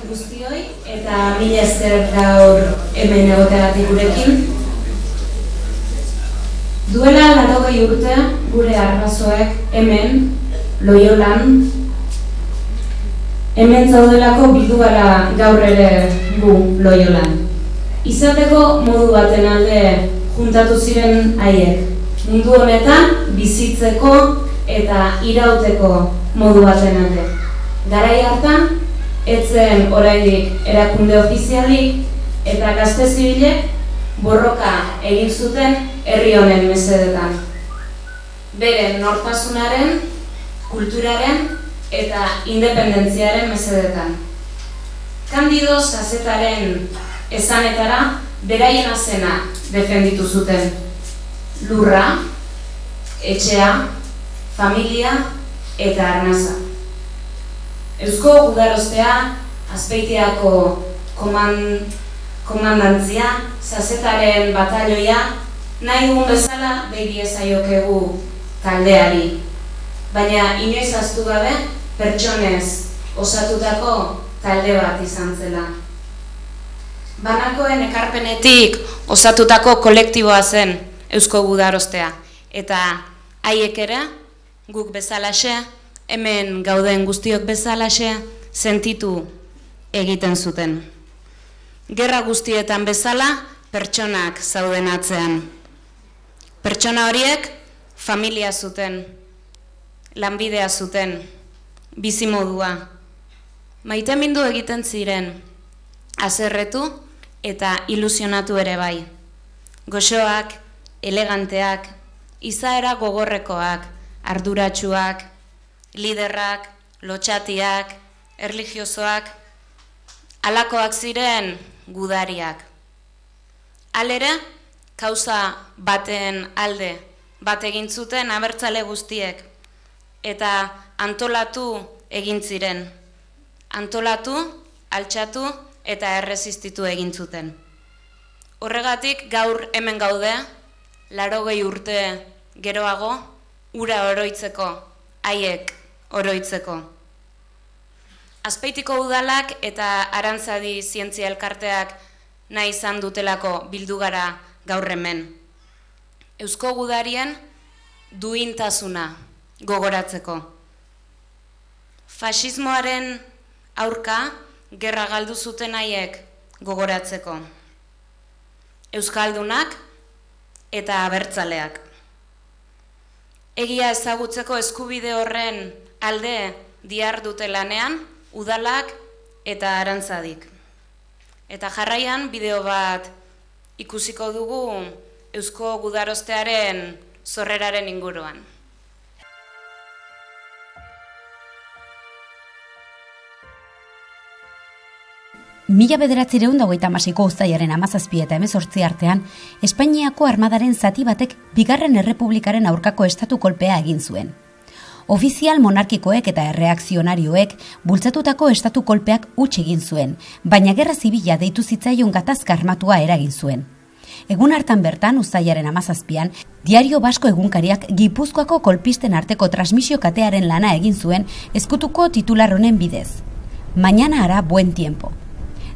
Guztioi eta mila esker gaur hemen egoteagatik gurekin. Duela 80 urte gure arbasoek hemen, Loiolan, hemen zaudelako bildu gara gaur ere gu Loiolan. Izateko modu baten alde juntatu ziren haiek. Mundu honetan bizitzeko eta irauteko modu baten alde. Garai hartan, etzen oraindik erakunde ofizialik eta gazte zibilek borroka egin zuten herri honen mesedetan. Beren nortasunaren, kulturaren eta independentziaren mesedetan. Kandido Sazetaren esanetara beraien azena defenditu zuten. Lurra, etxea, familia eta arnasa. Eusko Gudarostea, Azpeitiako komandantzia, Sazetaren batalioia, nahi dugun bezala deiri ezaiokegu taldeari. Baina inoiz ahaztu gabe, pertsonez osatutako talde bat izan zela. Banakoen ekarpenetik osatutako kolektiboa zen Eusko Gudarostea. Eta haiek ere, guk bezalaxe, hemen gauden guztiok bezalaxe, sentitu egiten zuten. Gerra guztietan bezala, pertsonak zauden atzean. Pertsona horiek, familia zuten, lanbidea zuten, bizimodua. Maitemindu egiten ziren, haserretu eta ilusionatu ere bai. Goxoak, eleganteak, izaera gogorrekoak, arduratsuak, liderrak, lotxatiak, erlijiosoak, halakoak ziren gudariak. Halere, kauza baten alde bat egin zuten abertzale guztiek, eta antolatu egin ziren. Antolatu, altxatu eta erresistitu egin zuten. Horregatik gaur hemen gaude, 80 urte geroago, hura oroitzeko, haiek oroitzeko. Azpeitiko udalak eta Arantzadi zientzia elkarteak nahi izan dutelako bildu gara gaur hemen. Eusko gudarien duintasuna gogoratzeko. Faxismoaren aurka gerra galdu zuten haiek gogoratzeko. Euskaldunak eta abertzaleak. Egia ezagutzeko eskubide horren alde dihardute lanean, udalak eta Arantzadik. Eta jarraian bideo bat ikusiko dugu Eusko Gudarostearen sorreraren inguruan. Mila 1926ko uztailaren 17 eta 18 artean, Espainiako armadaren zati batek Bigarren Errepublikaren aurkako estatu kolpea egin zuen. Ofizial monarkikoek eta erreakzionarioek bultzatutako estatu kolpeak huts egin zuen, baina gerra zibila deitu zitzaion gatazka armatua eragin zuen. Egun hartan bertan, uztailaren 17an, Diario Basko egunkariak Gipuzkoako kolpisten arteko transmisio katearen lana egin zuen ezkutuko titular honen bidez. Mañana hará buen tiempo.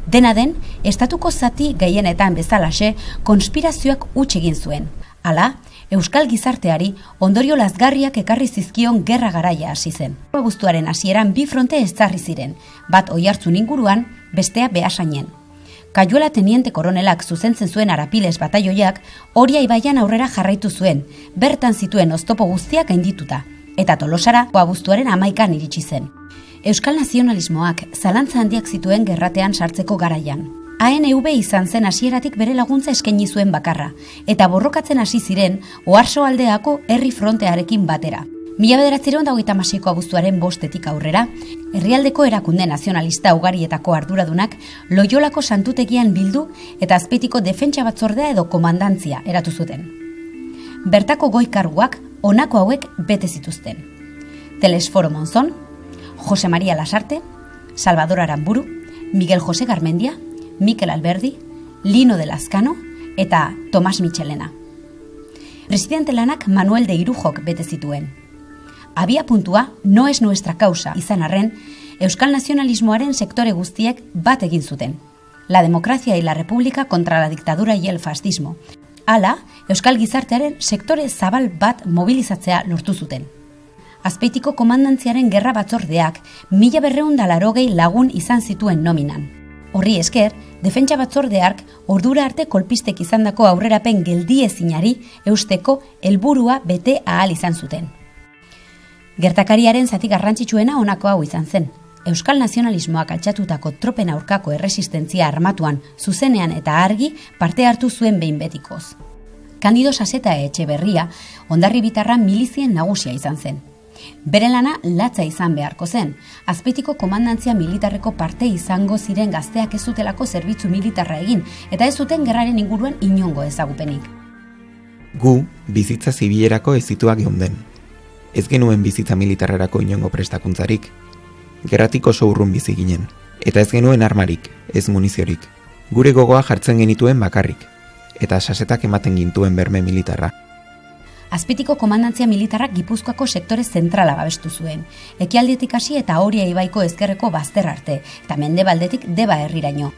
Dena den, estatuko zati gehienetan bezalaxe, konspirazioak huts egin zuen. Hala, euskal gizarteari ondorio lazgarriak ekarri zizkion gerra garaia hasi zen. Abuztuaren hasieran bi fronte ezarri ziren, bat Oiartzun inguruan, bestea Beasainen. Kayuela teniente koronelak zuzentzen zuen Arapiles bataioiak Oria ibaian aurrera jarraitu zuen, bertan zituen oztopo guztiak gaindituta, eta Tolosara abuztuaren 11an iritsi zen. Euskal nazionalismoak zalantza handiak zituen gerratean sartzeko garaian. ANV izan zen hasieratik bere laguntza eskaini zuen bakarra, eta borrokatzen hasi ziren Oarsoaldeako herri frontearekin batera. 1936ko abuztuaren 5etik aurrera, herrialdeko erakunde nazionalista ugarietako arduradunak Loiolako santutegian bildu eta Azpeitiko defentsa batzordea edo komandantzia eratu zuten. Bertako goi karguak honako hauek bete zituzten. Telesforo Monzón, Jose María Lasarte, Salvador Aramburu, Miguel José Garmendia, Mikel Alberdi, Lino de Lazcano eta Tomas Michelena. Presidente lanak Manuel de Irujok bete zituen. Abia puntua no es nuestra causa izan arren, euskal nazionalismoaren sektore guztiek bat egin zuten. La democracia y la república contra la dictadura y el fascismo. Hala, euskal gizartearen sektore zabal bat mobilizatzea lortu zuten. Azpeitiko komandantziaren gerra batzordeak 1280 lagun izan zituen nominan. Horri esker, defentsa batzordeak ordura arte kolpistek izandako aurrerapen geldiezinari eusteko helburua bete ahal izan zuten. Gertakariaren zati garrantzitsuena honako hau izan zen. Euskal nazionalismoak altxatutako tropen aurkako erresistentzia armatuan zuzenean eta argi parte hartu zuen behin betikoz. Kandido Saseta Etxeberria Hondarribitarra milizien nagusia izan zen. Bere lana latza izan beharko zen, Azpeitiko komandantzia militarreko parte izango ziren gazteak ez zutelako zerbitzu militarra egin, eta ez zuten gerraren inguruan inongo ezagupenik. Gu, bizitza zibilerako ezituak geunden. Ez genuen bizitza militarrerako inongo prestakuntzarik. Gerratik oso urrun bizi ginen, eta ez genuen armarik, ez muniziorik. Gure gogoa jartzen genituen bakarrik, eta Sasetak ematen gintuen berme militarra. Azpeitiko komandantzia militarrak Gipuzkoako sektore zentrala babestu zuen. Ekialdetik hasi eta Oria ibaiko ezkerreko bazter arte, eta mendebaldetik Deba herriraino.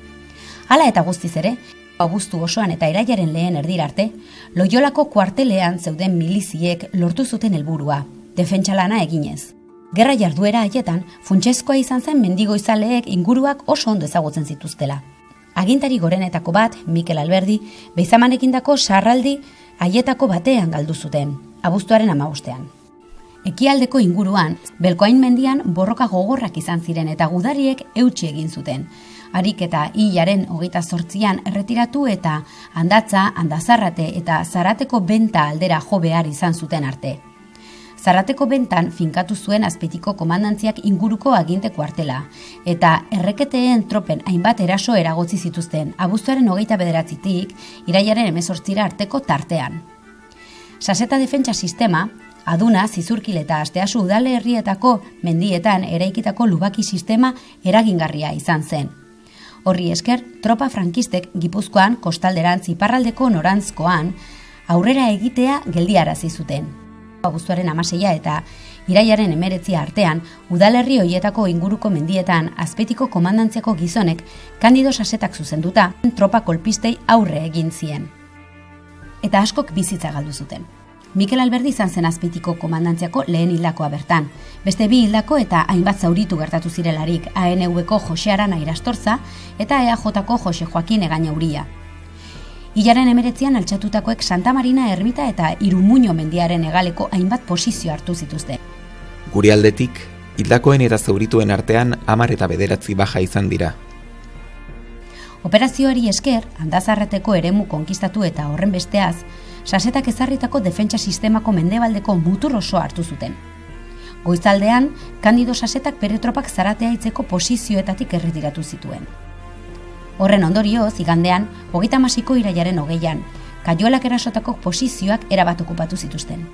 Hala eta guztiz ere, abuztu osoan eta irailaren lehen erdira arte, Loiolako kuartelean zeuden miliziek lortu zuten helburua, defentsa lana eginez. Gerra jarduera haietan, funtsezkoa izan zen mendigoizaleek inguruak oso ondo ezagutzen zituztela. Agintari gorenetako bat, Mikel Alberdi, Beizamanekindako sarraldi haietako batean galdu zuten, abuztuaren 15ean. Ekialdeko inguruan, Belkoain mendian borroka gogorrak izan ziren eta gudariek eutsi egin zuten. Harik eta hilaren 28an erretiratu eta Handatza, Handazarrate eta Zarateko benta aldera jo behar izan zuten arte. Zarateko bentan finkatu zuen Azpeitiko komandantziak inguruko aginte kuartela, eta erreketeen tropen hainbat eraso eragotzi zituzten, abuztuaren 29tik irailaren 18 arteko tartean. Saseta defentsa sistema, Aduna, Zizurkil eta Asteasu udale herrietako mendietan eraikitako lubaki sistema eragingarria izan zen. Horri esker, tropa frankistek Gipuzkoan, kostalderantz iparraldeko norantzkoan, aurrera egitea geldiarazi zuten. Abuztuaren 16 eta irailaren 19 artean, udalerri hoietako inguruko mendietan Azpeitiko komandantziako gizonek Kandido Sasetak zuzenduta tropa kolpistei aurre egin zien. Eta askok bizitza galdu zuten. Mikel Alberdi izan zen Azpeitiko komandantziako lehen hildakoa bertan. Beste 2 hildako eta hainbat zauritu gertatu zirelarik, ANV-ko Jose Arana Irastorza eta EAJ-ko Jose Joakin Egañauria. Hilaren 19an altxatutakoek Santa Marina ermita eta Irumuño mendiaren hegaleko hainbat posizio hartu zituzten. Gure aldetik, hildakoen eta zaurituen artean 10 eta 9 baja izan dira. Operazioari esker, Handazarrateko eremu konkistatu eta horren besteaz, Sasetak ezarritako defentsa sistemako mendebaldeko mutur oso hartu zuten. Goizaldean, Kandido Sasetak bere tropak Zaratea hitzeko posizioetatik erretiratu zituen. Horren ondorioz, igandean, 36ko irailaren 20an, Kayuelak erasotako posizioak erabat okupatu zituzten.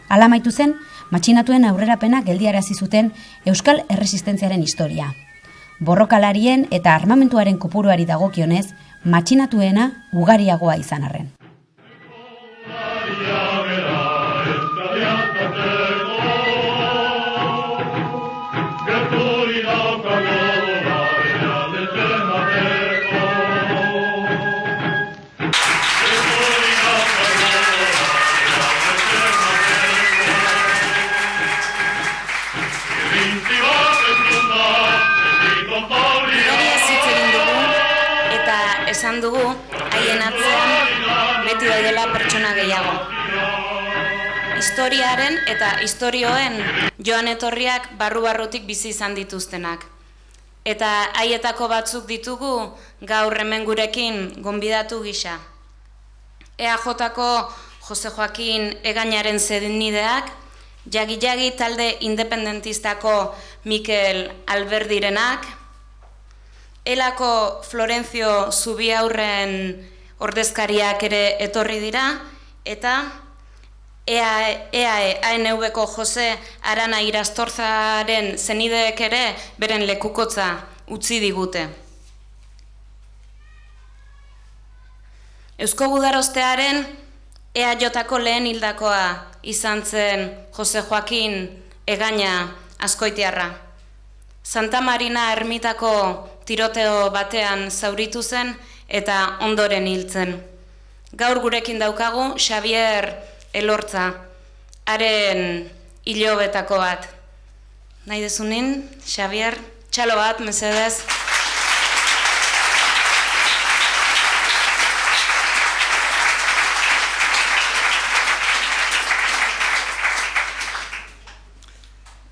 Hala amaitu zen, matxinatuen aurrerapena geldiarazi zuten Euskal Erresistentziaren historia. Borrokalarien eta armamentuaren kopuruari dagokionez, matxinatuena ugariagoa izan arren. Esan dugu, haien atzean beti daudela pertsona gehiago. Historiaren eta istorioen joan etorriak barru-barrutik bizi izan dituztenak. Eta haietako batzuk ditugu gaur hemen gurekin gonbidatu gisa. EAJ-ko Jose Joakin Egañaren zenideak, Jagi-Jagi talde independentistako Mikel Alberdirenak, Elako Florencio Zubiaurren ordezkariak ere etorri dira, eta ANV-ko Jose Arana Irastorzaren zenideek ere beren lekukotza utzi digute. Eusko Gudarostearen EAJ-ko lehen hildakoa izan zen Jose Joakin Egaña Azkoitiarra. Santa Marina ermitako tiroteo batean zauritu zen eta ondoren hiltzen. Gaur gurekin daukagu Xavier Elortza, haren hilobetako bat. Nahi dezunin, Xavier, txalo bat, mesedez.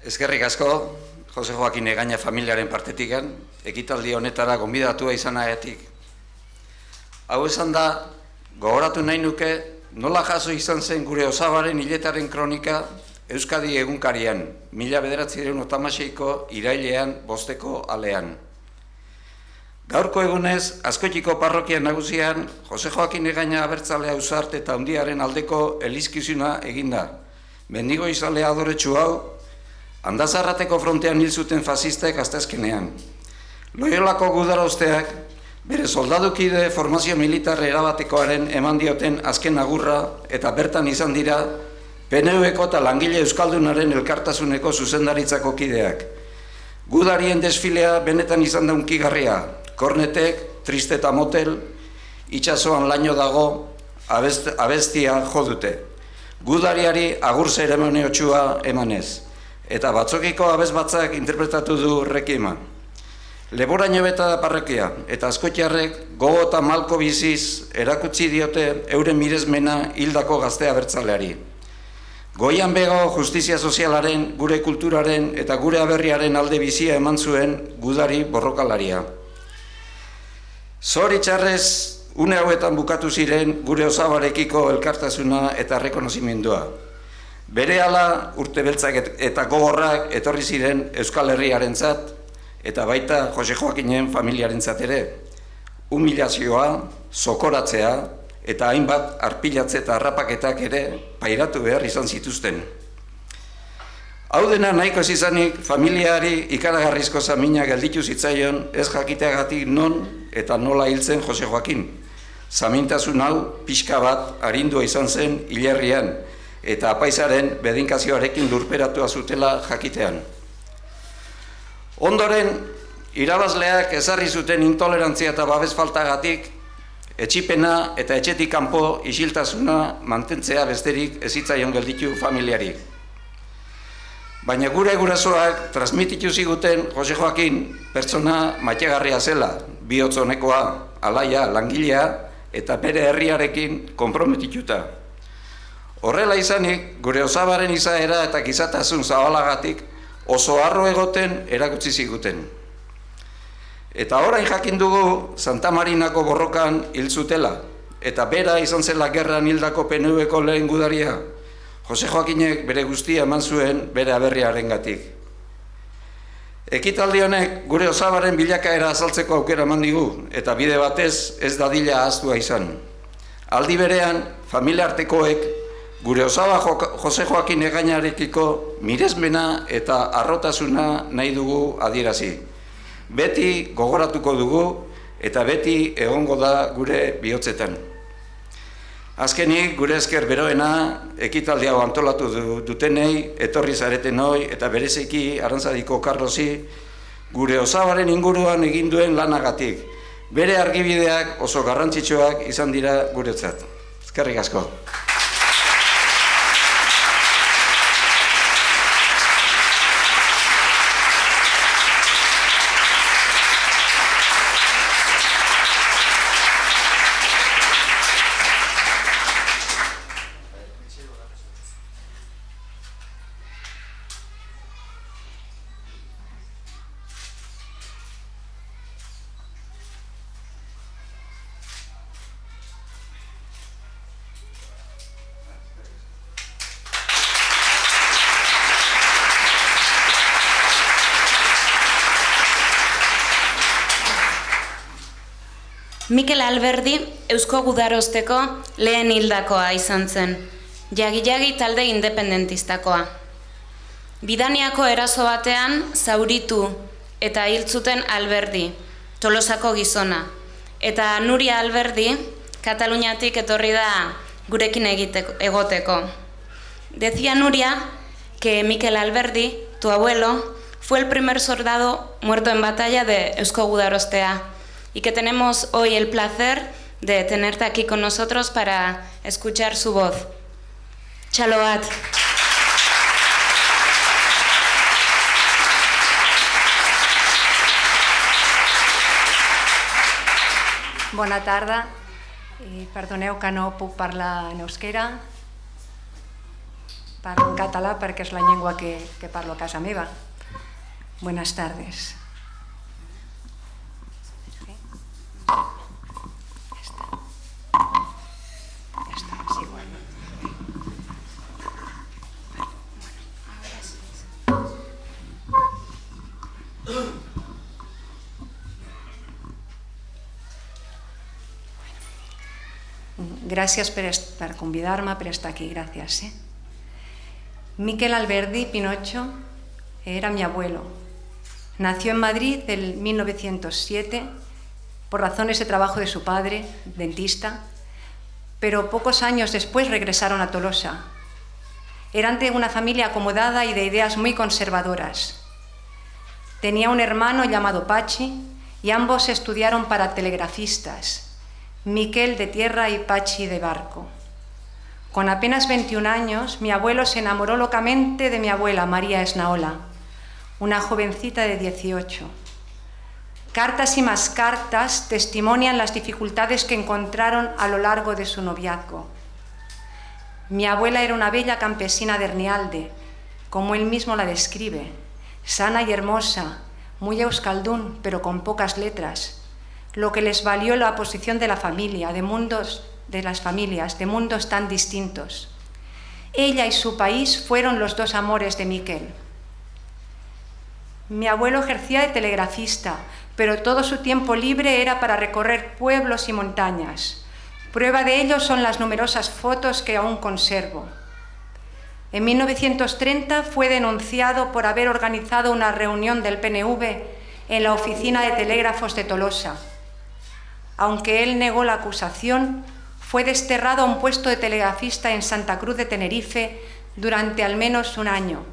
Eskerrik asko, Jose Joakin Egaña familiaren partetikan, ekitaldi honetara gonbidatua izanagatik. Hau esan da, gogoratu nahi nuke, nola jaso izan zen gure osabaren hiletaren kronika Euskadi egunkarian, 1986ko irailean 5 alean. Gaurko egunez, Azkoitiko parrokia nagusian, Jose Joakin Egaña abertzale ausart eta handiaren aldeko elizkizuna eginda. Mendigo izale adoretsu hau, Handazarrateko frontean hil zuten fasistek asteazkenean. Loiolako Gudarosteak bere soldadukide formazio militar erabatekoaren eman dioten azken agurra eta bertan izan dira PNV-ko eta langile euskaldunaren elkartasuneko zuzendaritzako kideak. Gudarien desfilea benetan izan da hunkigarria. Kornetek, triste eta motel, itsasoan laino dago, abestia jo dute. Gudariari agur zeremoniotxua emanez. Eta batzokiko abez batzak interpretatu du rekima. Leboraino beta da parrokia, eta azkoitiarrek gogo eta malko biziz erakutsi diote euren miresmena hildako gazte abertzaleari. Goian bego justizia sozialaren, gure kulturaren eta gure aberriaren alde bizia eman zuen gudari borrokalaria. Zoritxarrez, une hauetan bukatu ziren gure osabarekiko elkartasuna eta rekonozimendua. Berehala urte beltzak eta gogorrak etorri ziren Euskal Herriarentzat eta baita Jose Joakinen familiarentzat ere. Humilazioa, zokoratzea eta hainbat arpilatze eta harrapaketak ere pairatu behar izan zituzten. Hau dena nahiko ez izanik familiari ikaragarrizko zamina gelditu zitzaion ez jakiteagatik non eta nola hiltzen Jose Joakin. Zamintasun hau pixka bat arindua izan zen hilerrian, eta apaizaren bedinkazioarekin lurperatua zutela jakitean. Ondoren, irabazleak ezarri zuten intolerantzia eta babes faltagatik, etxipena eta etxetik kanpo isiltasuna mantentzea besterik ezitzaion gelditu familiari. Baina gure gurasoak transmititu ziguten Jose Joakin pertsona maitegarria zela, bihotzonekoa, alaia, langilea eta bere herriarekin konprometituta. Horrela izanik, gure osabaren izaera eta gizatasun zabalagatik oso harro egoten erakutsi ziguten. Eta orain jakin dugu Santa Marinako borrokan hil zutela, eta bera izan zela gerran hildako PNV-ko lehen gudaria. Jose Joakinek bere guztia eman zuen bere aberriarengatik. Ekitaldi honek gure osabaren bilakaera azaltzeko aukera eman digu, eta bide batez ez dadila ahaztua izan. Aldi berean, familia artekoek gure osaba Jose Joakin Egañarekiko miresmena eta harrotasuna nahi dugu adierazi. Beti gogoratuko dugu eta beti egongo da gure bihotzetan. Azkenik, gure esker beroena, ekitaldi hau antolatu dutenei, etorri zaretenoi eta bereziki Arantzadiko Karlosi, gure osabaren inguruan egin duen lanagatik. Bere argibideak oso garrantzitsuak izan dira guretzat. Eskerrik asko. Mikel Alberdi Eusko Gudarosteko lehen hildakoa izan zen, jagi-jagi talde independentistakoa. Bidaniako eraso batean zauritu eta hil zuten Alberdi, Tolosako gizona, eta Nuria Alberdi Kataluniatik etorri da gurekin egoteko. Decía Nuria que Mikel Alberdi, tu abuelo, fue el primer soldado muerto en batalla de Eusko Gudarostea, y que tenemos hoy el placer de tenerte aquí con nosotros para escuchar su voz. Txalobat. Bona tarda. Perdoneu que no puc parlar en euskera. Parlo en català perquè és la llengua que parlo a casa meva. Buenas tardes. Gràcies per convidar-me, per estar aquí, gràcies. Mikel Alberdi Pinocho era mi abuelo. Nació en Madrid en 1907 por razones de trabajo de su padre, dentista, pero pocos años después regresaron a Tolosa. Eran de una familia acomodada y de ideas muy conservadoras. Tenía un hermano llamado Pachi y ambos estudiaron para telegrafistas, Mikel de tierra y Pachi de barco. Con apenas 21 años, mi abuelo se enamoró locamente de mi abuela, María Esnaola, una jovencita de 18. Cartas y más cartas testimonian las dificultades que encontraron a lo largo de su noviazgo. Mi abuela era una bella campesina de Hernialde, como él mismo la describe, sana y hermosa, muy euskaldún, pero con pocas letras, lo que les valió la oposición de la familia, de las familias, de mundos tan distintos. Ella y su país fueron los dos amores de Mikel. Mi abuelo ejercía de telegrafista, pero todo su tiempo libre era para recorrer pueblos y montañas. Prueba de ello son las numerosas fotos que aún conservo. En 1930 fue denunciado por haber organizado una reunión del PNV en la oficina de telégrafos de Tolosa. Aunque él negó la acusación, fue desterrado a un puesto de telegrafista en Santa Cruz de Tenerife durante al menos un año.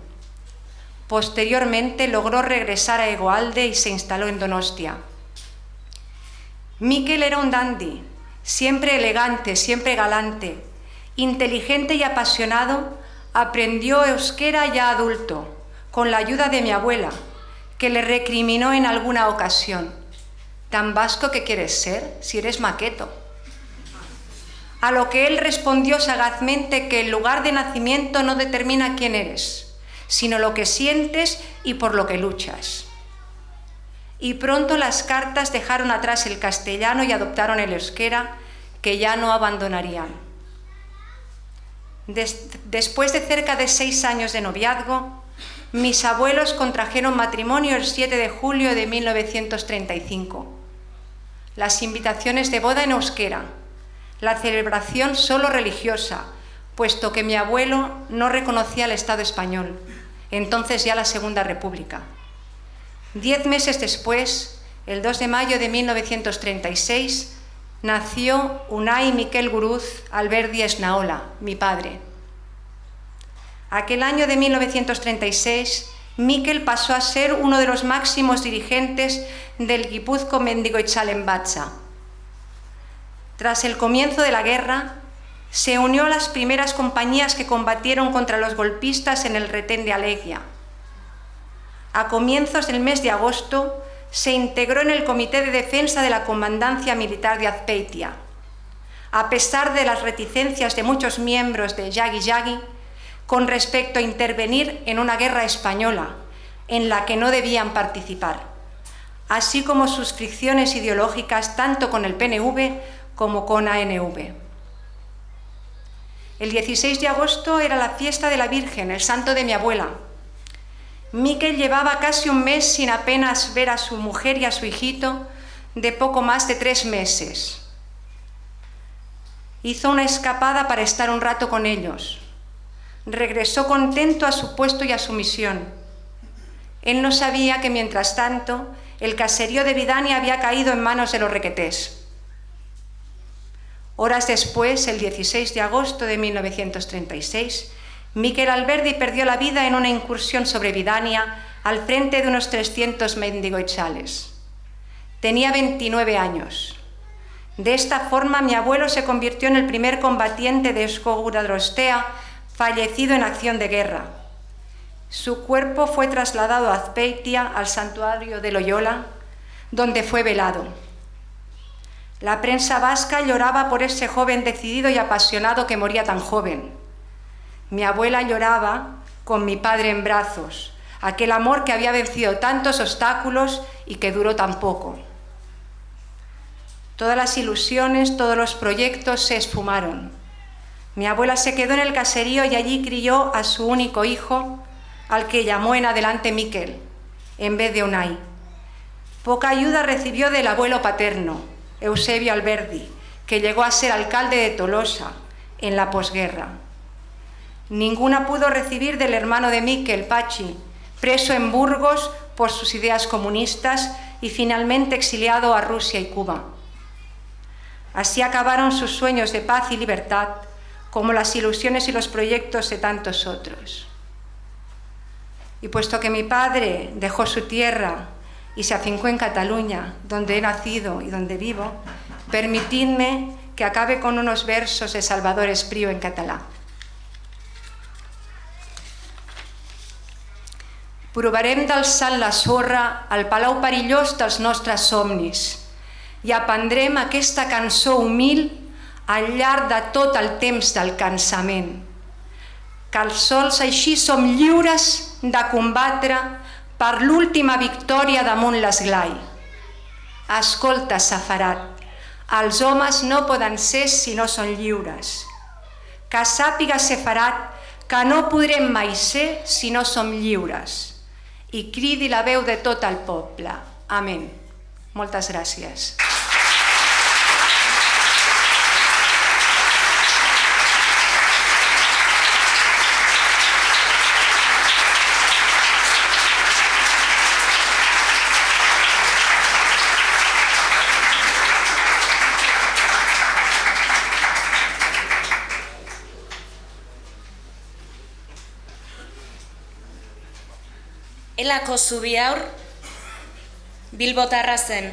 Posteriormente logró regresar a Egoalde y se instaló en Donostia. Mikel era un dandy, siempre elegante, siempre galante, inteligente y apasionado. Aprendió euskera ya adulto, con la ayuda de mi abuela, que le recriminó en alguna ocasión. ¿Tan vasco que quieres ser si eres maqueto? A lo que él respondió sagazmente que el lugar de nacimiento no determina quién eres, sino lo que sientes y por lo que luchas. Y pronto las cartas dejaron atrás el castellano y adoptaron el euskera, que ya no abandonarían. Después de cerca de 6 años de noviazgo, mis abuelos contrajeron matrimonio el 7 de julio de 1935. Las invitaciones de boda en euskera, la celebración solo religiosa, puesto que mi abuelo no reconocía el Estado español, entonces ya la Segunda República. 10 meses después, el 2 de mayo de 1936, nació Unai Miquel Guruz Alberdi Esnaola, mi padre. Aquel año de 1936, Miquel pasó a ser uno de los máximos dirigentes del Gipuzko Mendigoitzalen Batza. Tras el comienzo de la guerra, se unió a las primeras compañías que combatieron contra los golpistas en el retén de Alegia. A comienzos del mes de agosto, se integró en el Comité de Defensa de la Comandancia Militar de Azpeitia. A pesar de las reticencias de muchos miembros de Yagi Yagi con respecto a intervenir en una guerra española en la que no debían participar, así como sus fricciones ideológicas tanto con el PNV como con ANV. El 16 de agosto era la fiesta de la Virgen, el santo de mi abuela. Miquel llevaba casi un mes sin apenas ver a su mujer y a su hijito de poco más de 3 meses. Hizo una escapada para estar un rato con ellos. Regresó contento a su puesto y a su misión. Él no sabía que, mientras tanto, el caserío de Vidania había caído en manos de los requetés. Horas después, el 16 de agosto de 1936, Miquel Alberdi perdió la vida en una incursión sobre Vidania al frente de unos 300 mendigoitzales. Tenía 29 años. De esta forma, mi abuelo se convirtió en el primer combatiente de Eusko Gudarostea fallecido en acción de guerra. Su cuerpo fue trasladado a Azpeitia, al santuario de Loyola, donde fue velado. La prensa vasca lloraba por ese joven decidido y apasionado que moría tan joven. Mi abuela lloraba con mi padre en brazos, aquel amor que había vencido tantos obstáculos y que duró tan poco. Todas las ilusiones, todos los proyectos se esfumaron. Mi abuela se quedó en el caserío y allí crió a su único hijo, al que llamó en adelante Miquel, en vez de Unai. Poca ayuda recibió del abuelo paterno, Eusebio Alberdi, que llegó a ser alcalde de Tolosa en la posguerra. Ninguna pudo recibir del hermano de Miquel, Pachi, preso en Burgos por sus ideas comunistas y finalmente exiliado a Rusia y Cuba. Así acabaron sus sueños de paz y libertad, como las ilusiones y los proyectos de tantos otros. Y puesto que mi padre dejó su tierra y se afincó en Cataluña, donde he nacido y donde vivo, permitidme que acabe con unos versos de Salvador Espriu en catalán. Provarem d'alçar la sorra al palau perillós dels nostres somnis i aprendrem aquesta cançó humil al llarg de tot el temps del cansament. Que els sols així som lliures de combatre per l'última victòria damunt l'esglai. Escolta, Safarat, els homes no poden ser si no són lliures. Que sàpiga, Sefarat, que no podrem mai ser si no som lliures. I cridi la veu de tot el poble. Amén. Moltes gràcies. Elako zubi aur Bilbotarra zen,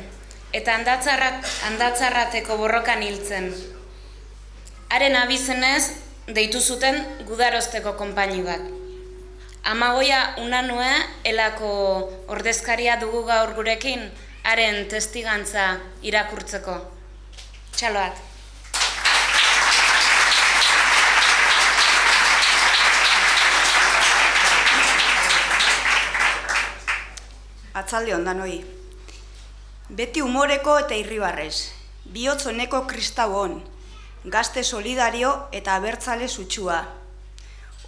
eta andatzarrateko borrokan hiltzen. Haren abizenez, deitu zuten Gudarosteko konpaini bat. Amagoia Unanue Elako ordezkaria dugu gaur gurekin, haren testigantza irakurtzeko. Txaloak. Atzalde on danoi. Beti umoreko eta irribarrez, bihotz honeko kristau on, gazte solidario eta abertzale sutsua.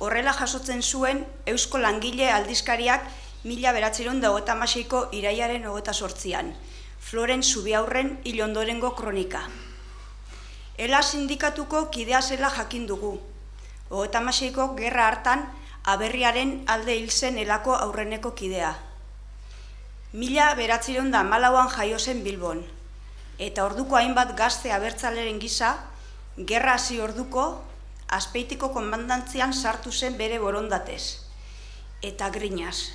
Horrela jasotzen zuen Eusko Langile aldizkariak 1926ko iraiaren 28an, Floren Zubiaurren hil ondorengo kronika. Ela sindikatuko kidea zela jakin dugu. 26ko gerra hartan aberriaren alde hil zen Elako aurreneko kidea. 1914an jaio zen Bilbon, eta orduko hainbat gazte abertzaleren gisa, gerra hasi orduko, Azpeitiko komandantzian sartu zen bere borondatez, eta grinaz,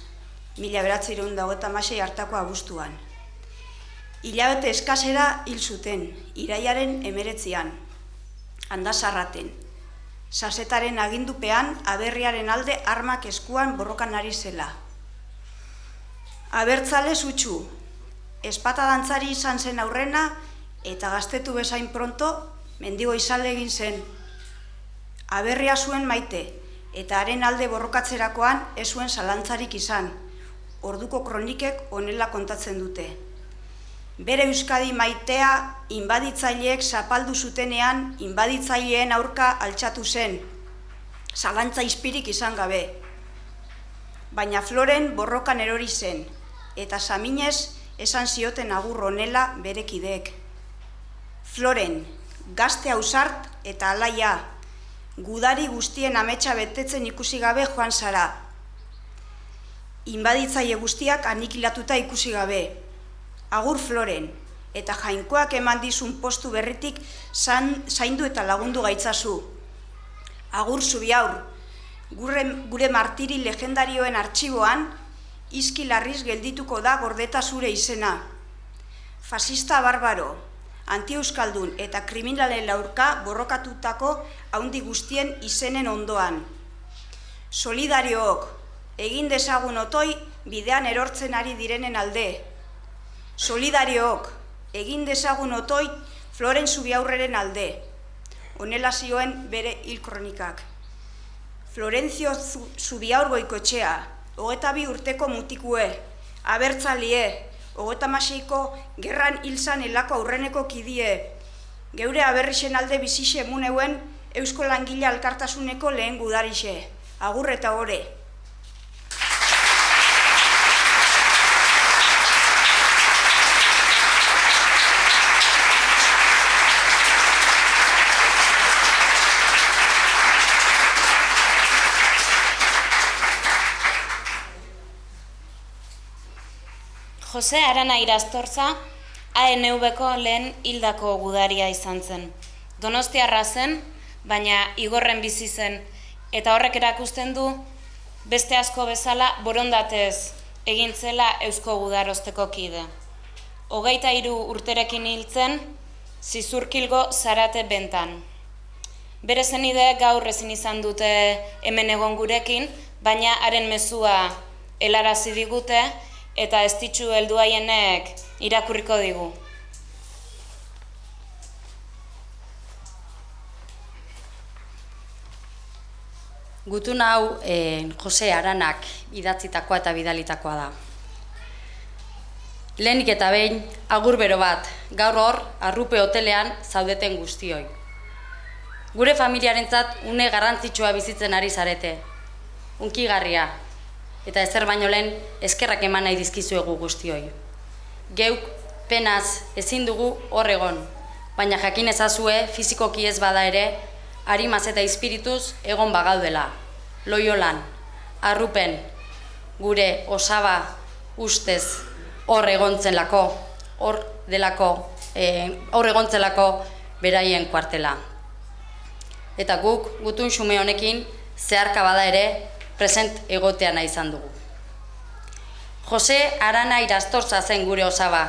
1936 hartako abuztuan. Hilabete eskasera hil zuten, irailaren 19an, Andasarraten. Sasetaren agindupean, aberriaren alde armak eskuan borrokan ari zela. Abertzale sutsu, espatadantzari izan zen aurrena, eta gaztetu bezain pronto, mendigo izalde egin zen. Aberria zuen maite, eta haren alde borrokatzerakoan ez zuen zalantzarik izan. Orduko kronikek honela kontatzen dute. Bere Euskadi maitea inbaditzaileek zapaldu zutenean inbaditzaileen aurka altxatu zen, zalantza izpirik izan gabe. Baina Floren borrokan erori zen, eta saminez esan zioten agur honela bere kideek. Floren, gazte ausart eta alaia, gudari guztien ametsa betetzen ikusi gabe joan zara. Inbaditzaile guztiak anikilatuta ikusi gabe. Agur Floren, eta jainkoak eman dizun postu berritik zaindu eta lagundu gaitzazu. Agur Zubiaur, gure martiri legendarioen artxiboan, izki larriz geldituko da gordeta zure izena. Fasista barbaro, anti-euskaldun eta kriminalen aurka borrokatutako haundi guztien izenen ondoan. Solidariook, egin dezagun otoi bidean erortzen ari direnen alde. Solidariook, egin dezagun otoi Floren Zubiaurreren alde. Honela zioen bere hil kronikak. Florencio Zubiaur Goikoetxea, 22 urteko mutikue, abertzalie, 36ko gerran hilzan helako aurreneko kidie, geure aberrixen alde bizixe emuneuen Eusko Langile Alkartasuneko lehen gudarixe. Agur eta ore. Jose Arana Irastorza, ANV-ko lehen hildako gudaria izan zen. Donostiarra zen, baina Igorren bizi zen, eta horrek erakusten du beste asko bezala borondatez egin zela Eusko Gudarosteko kide. 23 urterekin hiltzen, Zizurkilgo Zarate bentan. Bere zenideek gaur ezin izan dute hemen egon gurekin, baina haren mezua helarazi digute, eta ez ditzu helduaienek irakurriko digu. Gutun hau Jose Aranak idatzitakoa eta bidalitakoa da. Lehenik eta behin, agur bero bat, gaur hor, Arrupe hotelean zaudeten guztioi. Gure familiarentzat une garrantzitsua bizitzen ari zarete. Unkigarria. Eta ezer baino lehen eskerrak eman nahi dizkizuegu guztioi. Geuk penaz ezin dugu hor egon, baina jakin ezazue fizikoki ez bada ere, arimaz eta ispirituz egon bagaudela. Loiolan, Arrupen, gure osaba ustez hor egontzelako, hor egontzelako beraien kuartela. Eta guk, gutun xume honekin, zeharka bada ere, present egotea nahi izan dugu. Jose Arana Irastorza zen gure osaba,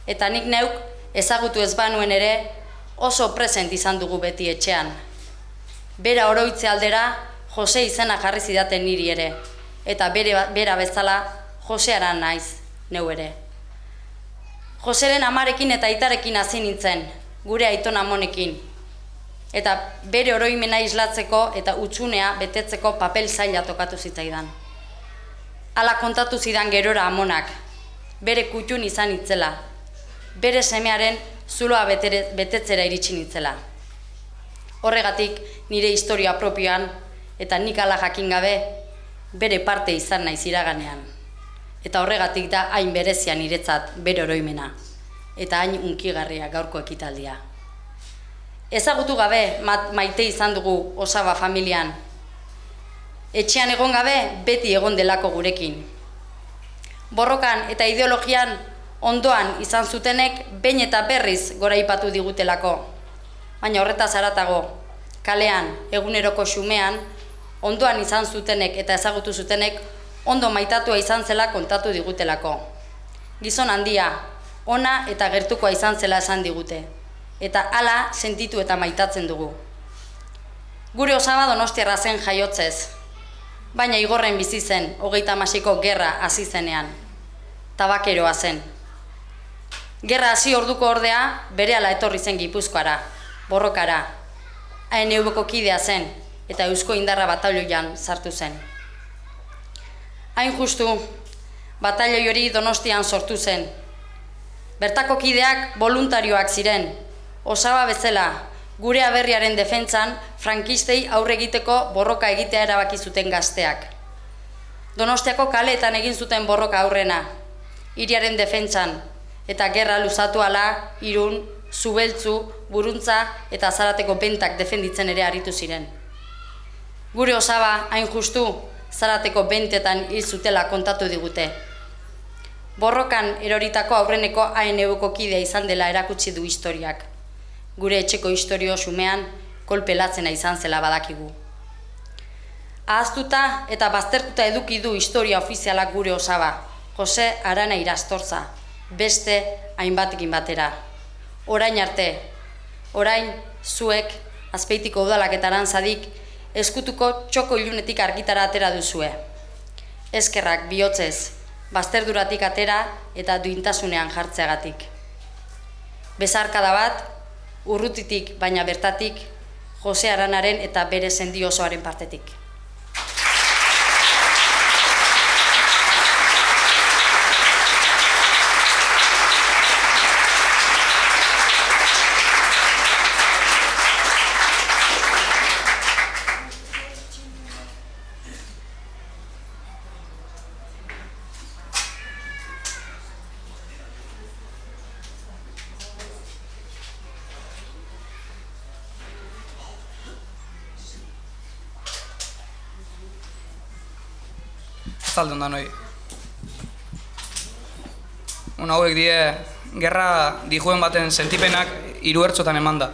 eta nik neuk ezagutu ez banuen ere oso present izan dugu beti etxean. Bera oroitze aldera Jose izena jarri zidaten niri ere, eta bera bezala Jose Arana naiz neu ere. Joseren amarekin eta aitarekin hasi nintzen, gure aiton amonekin, eta bere oroimena islatzeko eta utxunea betetzeko papel zaila tokatu zitzaidan. Hala kontatu zidan gerora amonak, bere kutxun izan itzela, bere semearen zuloa betetzera iritsi nitzela. Horregatik nire historia propioan eta nik ala jakin gabe bere parte izan naiz iraganean. Eta horregatik da hain berezia niretzat bere oroimena, eta hain unkigarria gaurko ekitaldia. Ezagutu gabe maite izan dugu osaba familian. Etxean egon gabe beti egon delako gurekin. borrokan eta ideologian ondoan izan zutenek behin eta berriz goraipatu digutelako. Baina horretaz haratago, kalean, eguneroko xumean, ondoan izan zutenek eta ezagutu zutenek ondo maitatua izan zela kontatu digutelako. Gizon handia, ona eta gertukoa izan zela esan digute, eta hala sentitu eta maitatzen dugu. Gure osaba Donostiarra zen jaiotzez, baina Igorren bizi zen 36ko gerra hasi zenean. Tabakeroa zen. Gerra hasi orduko ordea berehala etorri zen Gipuzkoara, borrokara. ANV-ko kidea zen eta Eusko Indarra batalioian sartu zen. Hain justu, batalioi hori Donostian sortu zen. Bertako kideak voluntarioak ziren, osaba bezala, gure aberriaren defentsan frankistei aurre egiteko borroka egitea erabaki zuten gazteak. Donostiako kaleetan egin zuten borroka aurrena, hiriaren defentsan, eta gerra luzatu ala, Irun, Zubeltzu, Buruntza eta Zarateko bentak defenditzen ere aritu ziren. Gure osaba, hain justu, Zarateko bentetan hil zutela kontatu digute. Borrokan eroritako aurreneko ANV-ko kidea izan dela erakutsi du historiak. Gure etxeko historio xumean kolpe latzena izan zela badakigu. Ahaztuta eta baztertuta eduki du historia ofizialak gure osaba, Jose Arana Irastorza, beste hainbatekin batera. Orain arte, orain zuek, Azpeitiko udalak eta Arantzadik, eskutuko txoko ilunetik argitara atera duzue. Eskerrak bihotzez, bazterduratik atera eta duintasunean jartzeagatik. Bezarkada bat, urrutitik baina bertatik, Jose Aranaren eta bere sendi osoaren partetik. Zaldun da noi. Hauek die, gerra dijuen baten sentipenak 3 ertzotan eman da.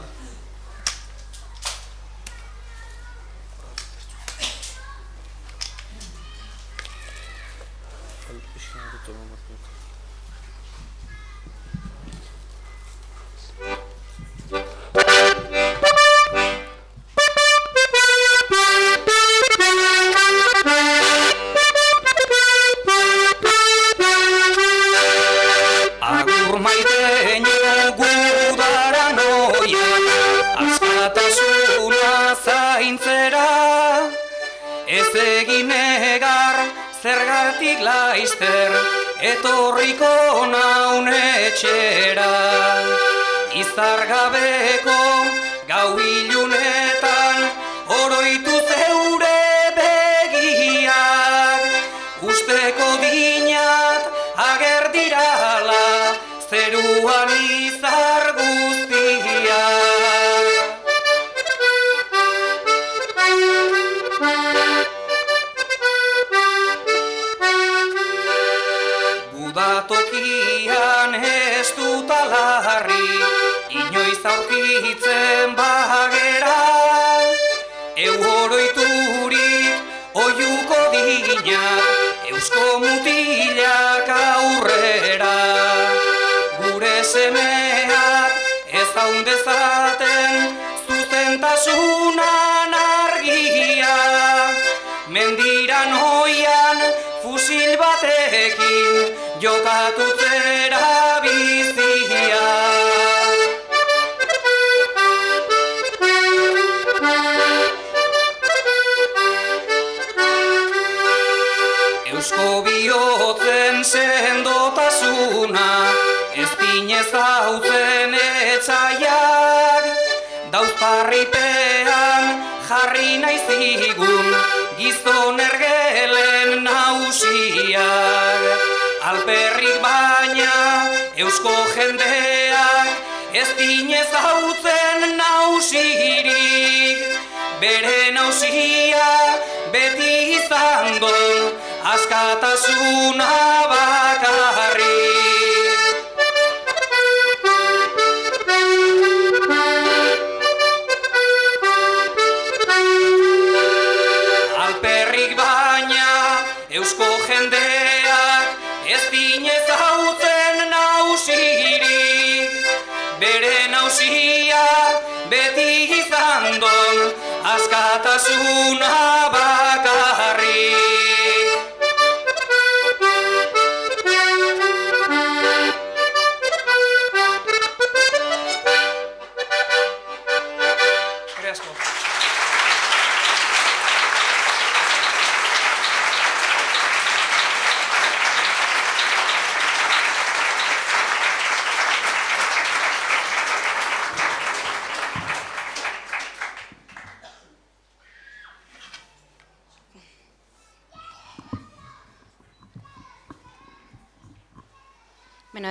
Ez egin egar zergatik laizter, etorriko naun etxera. Izargabeko gau ilunetan, oroitu zeure begiak. Usteko dinat ager dirala, zeruan izar guztiak. Tokian ez dut alarri, inoiz aurkitzen bagera. Oroiturik oiuko dinak, eusko mutilak aurrera. Gure semeak ez haundezaten zuzentasunan argia. Mendiran hoian fusil batekin jokatu zera bizia. Eusko bihotzen sendotasuna, ez pinez hautzen etxaiak. Dauzparripean jarri nahi zigun, gizon ergelen nausiak. Alperrik baina eusko jendeak, ez pinez hautzen nausirik. Bere nausia beti izan don, askatasuna bak. eusko jendeak ez dinez hautzen nausirik, bere nausia beti izan don askatasuna bakarrik.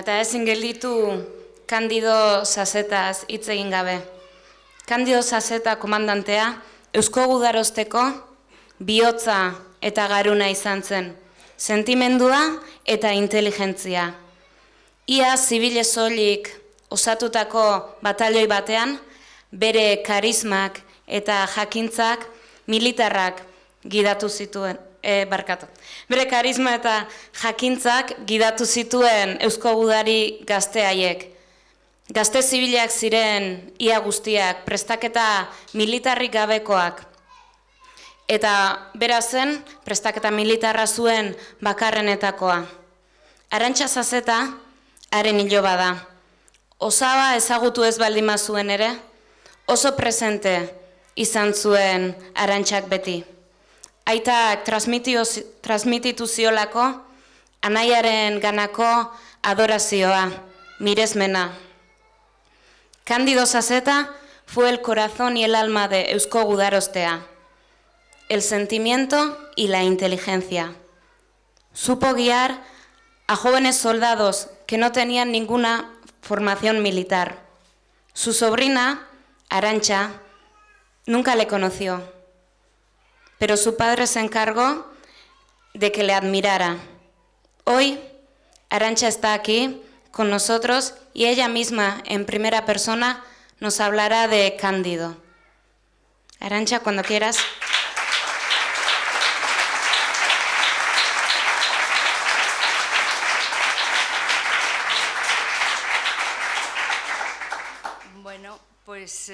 Eta ezin gelditu Kandido Sasetaz hitz egin gabe. Kandido Saseta komandantea Eusko Gudarosteko bihotza eta garuna izan zen, sentimendua eta inteligentzia. Ia zibile soilik osatutako batalioi batean, bere karismak eta jakintzak militarrak gidatu zituen. Bere karisma eta jakintzak gidatu zituen Eusko Gudari gazte haiek. Gazte zibilak ziren ia guztiak, prestaketa militarrik gabekoak. Eta bera zen, prestaketa militarra zuen bakarrenetakoa. Arantxa Saseta, haren iloba da. Osaba ezagutu ez baldin bazuen ere, oso presente izan zuen Arantxak beti. Aitak transmititu ziolako, anaiaren ganako adorazioa, miresmena. Kandido Saseta fue el corazón y el alma de Eusko Gudarostea, el sentimiento y la inteligencia. Supo guiar a jóvenes soldados que no tenían ninguna formación militar. Su sobrina, Arantxa, nunca le conoció. Pero su padre se encargó de que le admirara. Hoy, Arantxa está aquí con nosotros y ella misma, en primera persona, nos hablará de Cándido. Arantxa, cuando quieras. Pues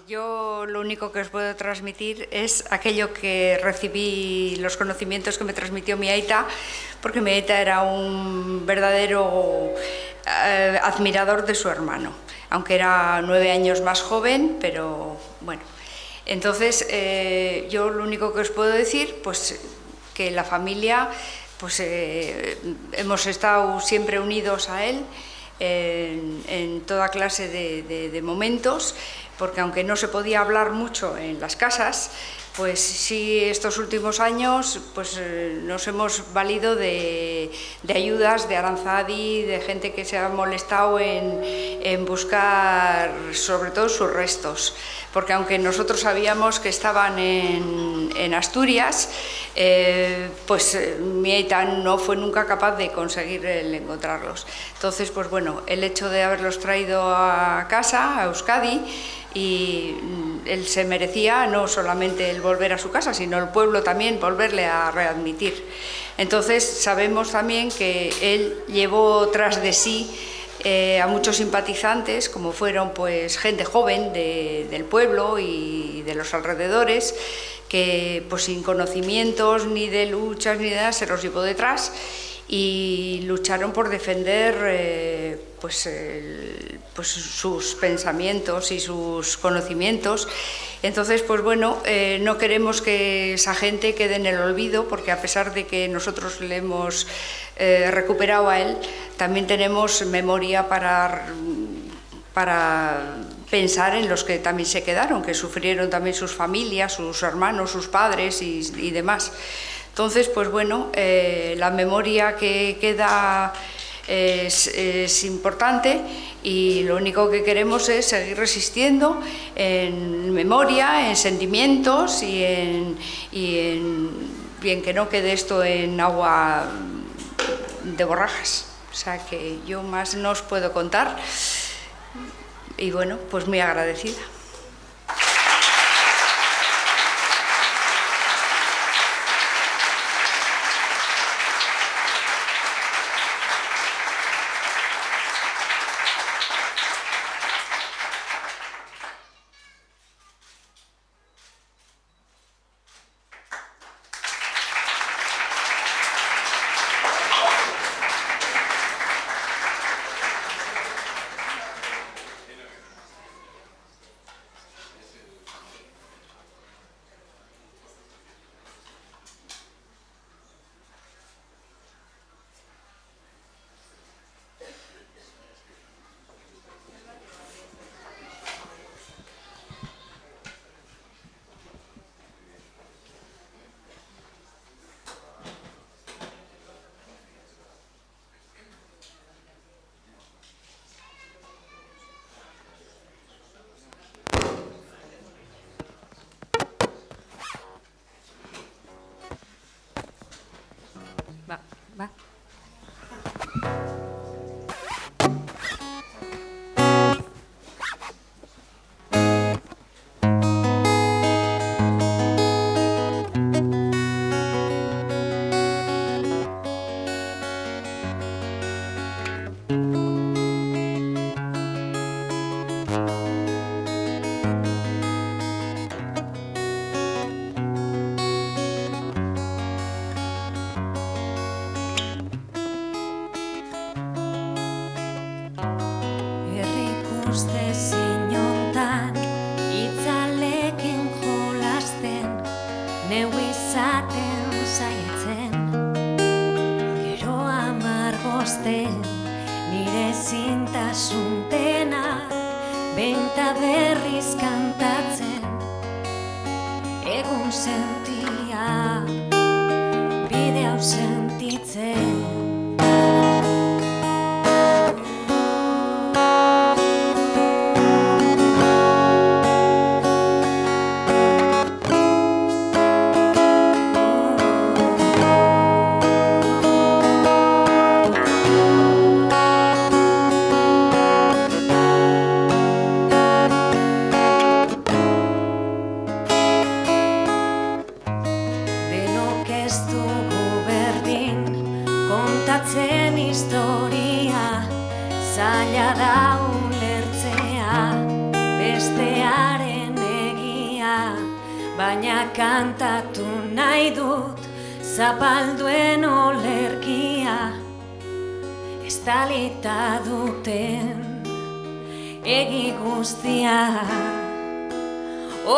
yo lo único que os puedo transmitir es aquello que recibí, los conocimientos que me transmitió mi aita, porque mi aita era un verdadero admirador de su hermano, aunque era 9 años más joven, pero bueno. Entonces yo lo único que os puedo decir, pues que la familia, pues hemos estado siempre unidos a él, en toda clase de momentos, porque aunque no se podía hablar mucho en las casas, pues sí, estos últimos años pues nos hemos valido de ayudas de Aranzadi, de gente que se ha molestado en buscar sobre todo sus restos, porque aunque nosotros sabíamos que estaban en Asturias, pues mi aita no fue nunca capaz de conseguir el encontrarlos. Entonces, pues bueno, el hecho de haberlos traído a casa, a Euskadi, y él se merecía no solamente el volver a su casa, sino el pueblo también volverle a readmitir. Entonces sabemos también que él llevó tras de sí a muchos simpatizantes, como fueron pues gente joven del pueblo y de los alrededores, que pues sin conocimientos ni de luchas ni de nada se los llevó detrás y lucharon por defender pues sus pensamientos y sus conocimientos. Entonces, pues bueno, no queremos que esa gente quede en el olvido, porque a pesar de que nosotros le hemos recuperado a él, también tenemos memoria para pensar en los que también se quedaron, que sufrieron también sus familias, sus hermanos, sus padres y demás. Entonces, pues bueno, la memoria que queda es importante y lo único que queremos es seguir resistiendo en memoria, en sentimientos y en que no quede esto en agua de borrajas. O sea que yo más no os puedo contar y bueno, pues muy agradecida. Ba. Uste zinontan itzalekin jolasten neu izaten zaietzen gero amargosten nire zintasuntena benta berriz kantatzen egun sentia bide hau sentitzen historia zaila da ulertzea bestearen egia baina kantatu nahi dut zapalduen olerkia estalita duten egi guztia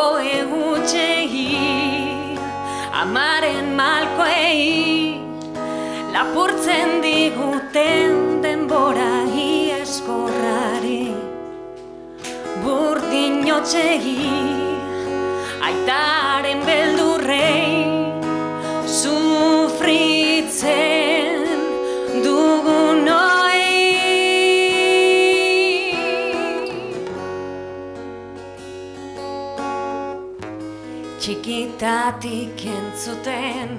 oe gutxei amaren malkoei lapurtzen diguten denbora ieskorrari burdinotzegi aitaren beldurrei sufritzen dugunoi txikitatik entzuten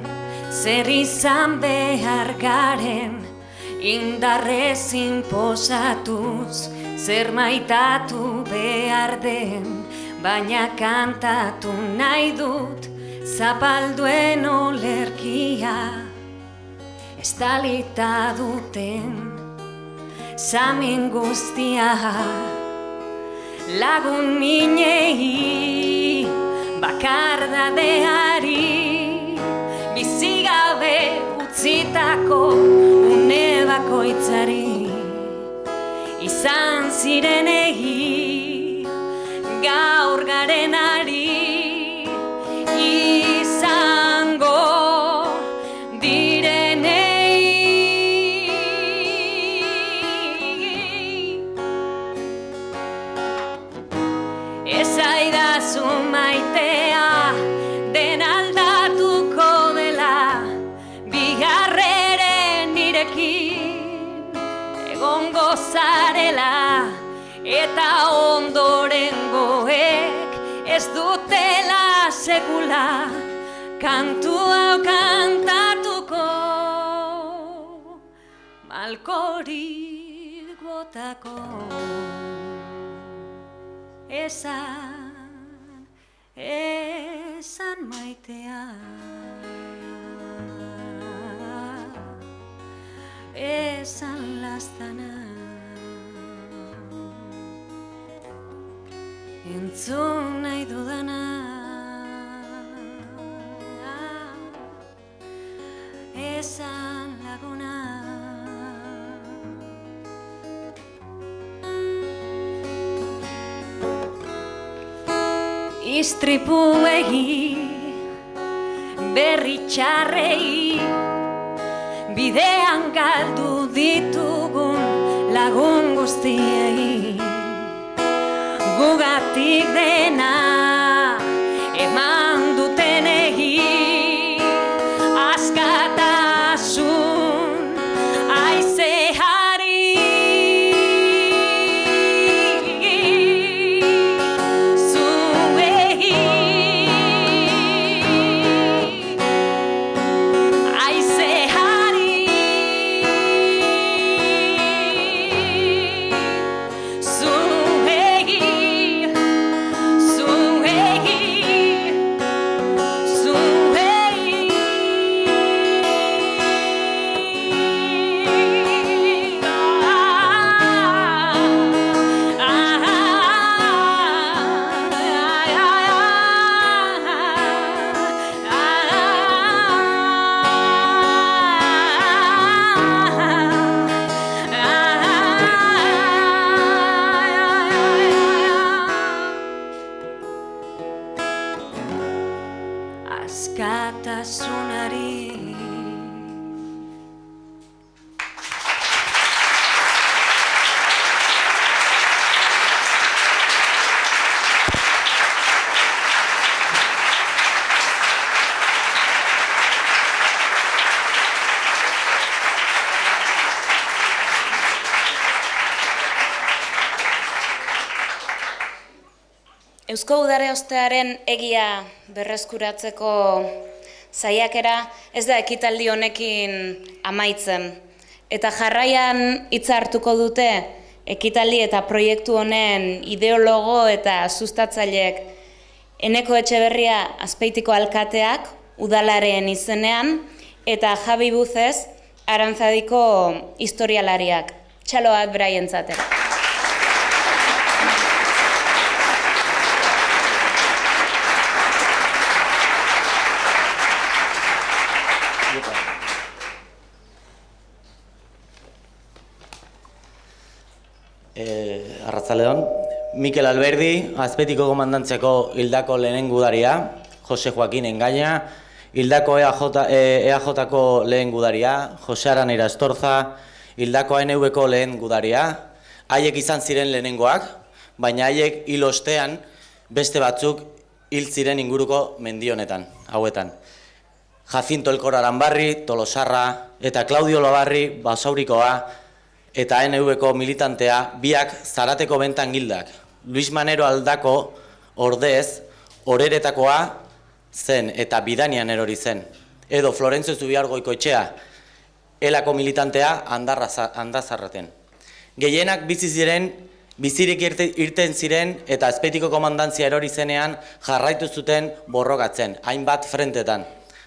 zer izan behar garen, indarrez inposatuz, zer maitatu behar den, baina kantatu nahi dut, zapalduen olerkia, estalita duten, samin guztia, lagun minei, bakardadeari, bizigabe utzitako une bakoitzari izan zirenei gaur garenari izango direnei ez aidazu maitea den aldatuko dela bigarreren nirekin egongo zarela eta ondorengoek ez dutela sekula kantu hau kantatuko malkorik botako esan maitea esan lastana entzun nahi dudana esan laguna istripuegi berri txarrei bidean galdu ditugun lagun guztiei gugatik dena eman dutenei askatasun aizeari zuei aizeari askatasunari. Eusko Udare Ostearen egia berreskuratzeko saiakera ez da ekitaldi honekin amaitzen. Eta jarraian hitza hartuko dute ekitaldi eta proiektu honen ideologo eta sustatzaileek Eneko Etxeberria Azpeitiko alkateak udalaren izenean eta Javi Buzez Arantzadiko historialariak. Txalo bat beraientzatera. Arratzaldeon, Mikel Alberdi, Azpeitiko komandantziako hildako lehen gudaria, Jose Joaquin Engaña, hildako EAJ-ko lehen gudaria, Jose Aranera Estorza, hildako ANV-ko lehen gudaria, haiek izan ziren lehenengoak, baina haiek hil ostean beste batzuk hil ziren inguruko mendionetan, hauetan. Jacinto Elkor Aranbarri, Tolosarra, eta Claudio Lobarri, Basaurikoa, eta ANV-ko militantea, biak Zarateko bentan gildak. Luis Manero Aldako ordez, Oreretakoa zen eta Bidanian erori zen. Edo Florentzio Zubiargoiko etxea, Elako militantea Andazarraten. Gehienak bizi ziren, bizirik irten ziren eta Azpeitiko komandantzia erori zenean jarraitu zuten borrokatzen, hainbat frentetan.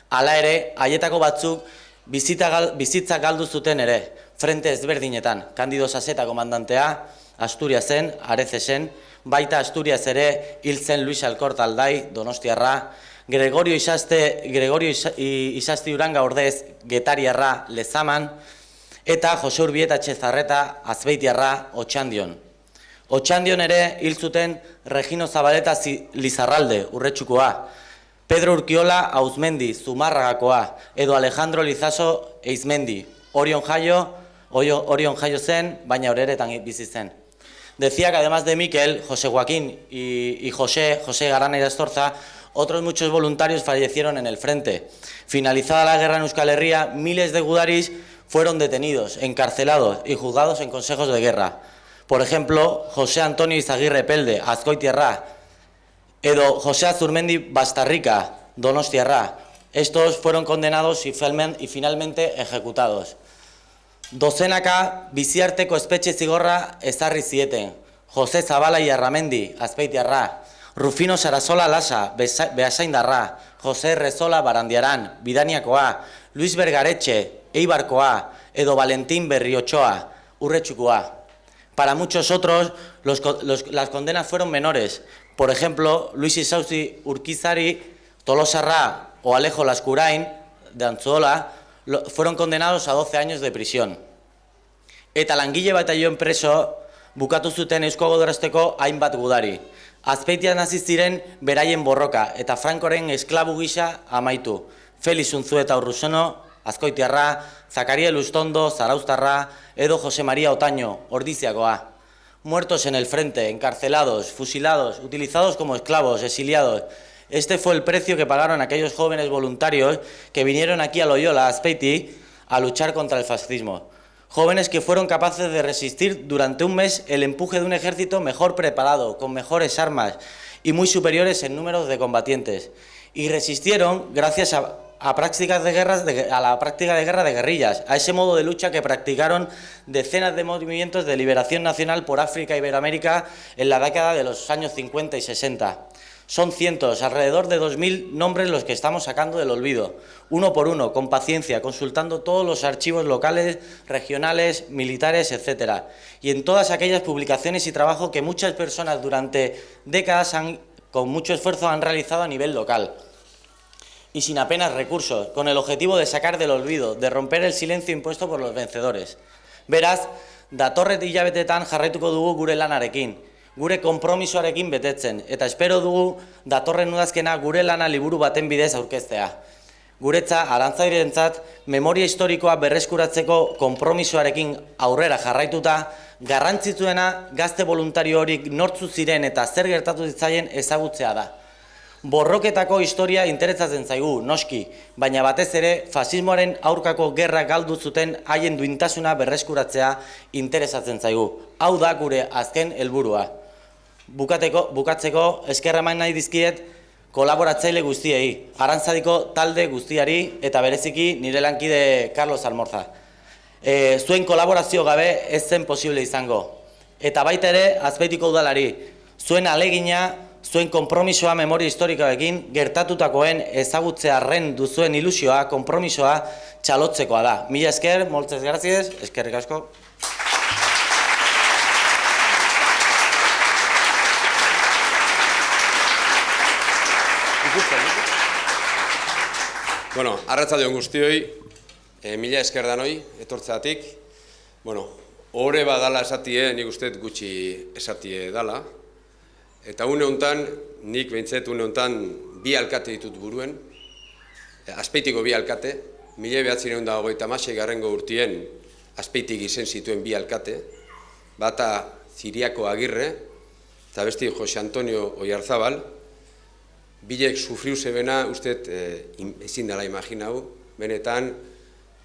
Hala ere, haietako batzuk bizitza galdu zuten ere, frente ezberdinetan. Candido Saseta komandantea, Asturiasen, Arezesen, baita Asturias ere hil zen Luis Alkort Aldai, Donostiarra, Gregorio Isasti Uranga ordez, Getariarra, Lezaman, eta Jose Urbieta Txezarreta, Azbeitiarra, Otxandion. Otxandion ere hil zuten Regino Zabaleta Lizarralde, Urretxukoa, Pedro Urkiola Auzmendi, Zumarragakoa, edo Alejandro Lizaso Eizmendi, Orion Jaio zen, baina Oreretan bizi zen. Decía que además de Mikel, José Joaquín y José Garanera Estorza, otros muchos voluntarios fallecieron en el frente. Finalizada la guerra en Euskal Herria, miles de gudaris fueron detenidos, encarcelados y juzgados en consejos de guerra. Por ejemplo, José Antonio Izaguirre Pelde, Azkoitiarra, edo José Azurmendi Bastarrica, Donostiarra. Estos fueron condenados y finalmente ejecutados. Dozenaka biziarteko espetxe zigorra ezarri zieten. Jose Zabala Iarramendi, Azpeitiarra, Rufino Sarasola Lasa, Beasaindarra, Jose Rezola Barandiaran, Bidaniakoa, Luis Bergaretxe, Eibarkoa, edo Valentín Berriochoa, Urretxukoa. Para muchos otros, las condenas fueron menores. Por ejemplo, Luis Isauzi Urquizari, Tolosarra o Alejo Lascurain, de Antzuola, fueron condenados a 12 años de prisión. Eta langile batallon preso bukatu zuten Eusko Godorazteko hainbat gudari. Azpeitian hasi ziren beraien borroka eta Frankoren esklabu gisa amaitu. Felix Unzueta Urrusono, Azkoitiarra, Zakaria Lustondo, Zarauztarra, edo José María Otaño, Ordiziakoa. Muertos en el frente, encarcelados, fusilados, utilizados como esclavos, exiliados. Este fue el precio que pagaron aquellos jóvenes voluntarios que vinieron aquí a Loyola, a Azpeiti, a luchar contra el fascismo. Jóvenes que fueron capaces de resistir durante un mes el empuje de un ejército mejor preparado, con mejores armas y muy superiores en números de combatientes. Y resistieron gracias a la práctica de guerra de guerrillas, a ese modo de lucha que practicaron decenas de movimientos de liberación nacional por África y Iberoamérica en la década de los años 50 y 60. Son cientos, alrededor de 2000 nombres los que estamos sacando del olvido, uno por uno, con paciencia, consultando todos los archivos locales, regionales, militares, etc. Y en todas aquellas publicaciones y trabajo que muchas personas durante décadas con mucho esfuerzo han realizado a nivel local. Y sin apenas recursos, con el objetivo de sacar del olvido, de romper el silencio impuesto por los vencedores. Beraz, datorren hilabetetan jarraituko dugu gure lanarekin. gure konpromisoarekin betetzen, eta espero dugu datorren udazkena gure lana liburu baten bidez aurkeztea. Guretza, Arantzadirentzat, memoria historikoa berreskuratzeko konpromisoarekin aurrera jarraituta, garrantzitsuena gazte voluntario horik nortzu ziren eta zer gertatu zitzaien ezagutzea da. Borroketako historia interesatzen zaigu, noski, baina batez ere fasismoaren aurkako gerra galdu zuten haien duintasuna berreskuratzea interesatzen zaigu. Hau da gure azken helburua. Bukatzeko eskerra eman nahi dizkiet kolaboratzaile guztiei, Arantzadiko talde guztiari eta bereziki nire lankide Carlos Almorza. Zuen kolaborazio gabe ez zen posible izango. Eta baita ere, Azpeitiko udalari, zuen alegina, zuen konpromisoa memoria historikoekin gertatutakoen ezagutzearren duzuen ilusioa, konpromisoa txalotzekoa da. Mila esker, moltzez graziez, eskerrik asko. Bueno, arratsaldeon guztioi, mila esker danoi, etortzeatik. Bueno, ohore badala esatie, nik usteet gutxi esatie dala. Eta une hontan, nik behintzet une hontan bi alkate ditut buruen, Azpeitiko bi alkate, 1926 urtien Azpeitik izen zituen bi alkate, bata Ziriako Agirre, eta besti Jose Antonio Oiarzabal, bilek sufriu zebena, usteet ezin dela imaginau, benetan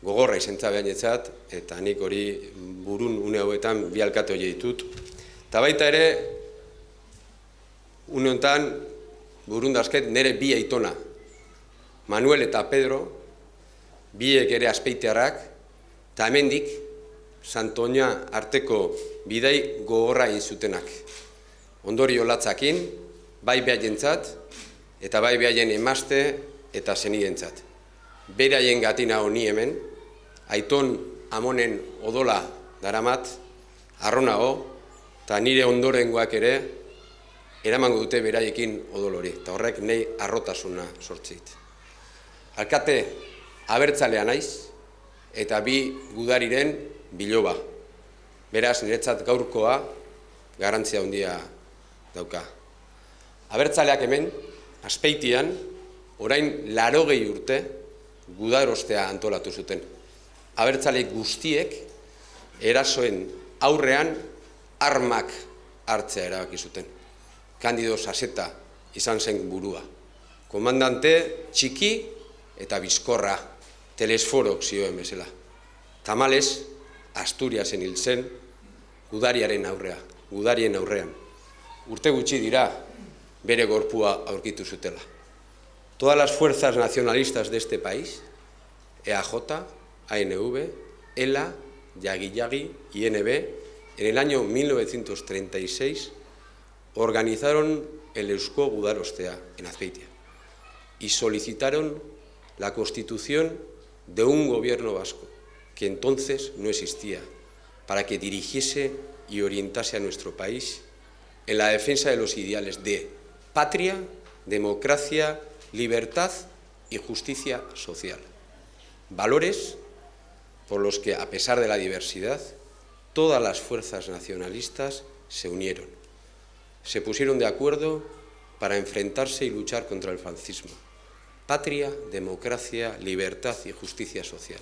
gogorra izentza behanetzat, eta nik hori burun une hauetan bi alkate hori ditut. Eta baita ere, une honetan, burun dazket, nire bi aitona, Manuel eta Pedro, biek ere azpeitearrak, eta hemendik, Santoña arteko bidai gogorra egin zutenak. Ondorio latzakin, bai behaentzat, eta bai behaien emazte eta zenigentzat. Beraien gatina honi hemen, aiton amonen odola daramat, arronago, eta nire ondorengoak ere, eramango dute beraiekin odolori, eta horrek nahi arrotasuna sortzeit. Alkate abertzalea naiz, eta bi gudariren biloba. Beraz, niretzat gaurkoa garrantzia handia dauka. Abertzaleak hemen, Azpeitian, orain 80 urte gudarostea antolatu zuten. Abertzaleek guztiek erasoen aurrean armak hartzea erabaki zuten. Kandido Saseta izan zen burua. Komandante txiki eta bizkorra, telesforok zioen bezala. Tamalez, Asturiasen hil zen gudarien aurrean. Urte gutxi dira, bere gorpua aurkitu zutela. Todas las fuerzas nacionalistas de este país, EAJ, ANV, ELA, Yagi-Yagi, INB, en el año 1936 organizaron el Eusko Gudarostea en Azpeitia y solicitaron la constitución de un gobierno vasco que entonces no existía, para que dirigiese y orientase a nuestro país en la defensa de los ideales de patria, democracia, libertad y justicia social. Valores por los que, a pesar de la diversidad, todas las fuerzas nacionalistas se unieron. Se pusieron de acuerdo para enfrentarse y luchar contra el fascismo. Patria, democracia, libertad y justicia social.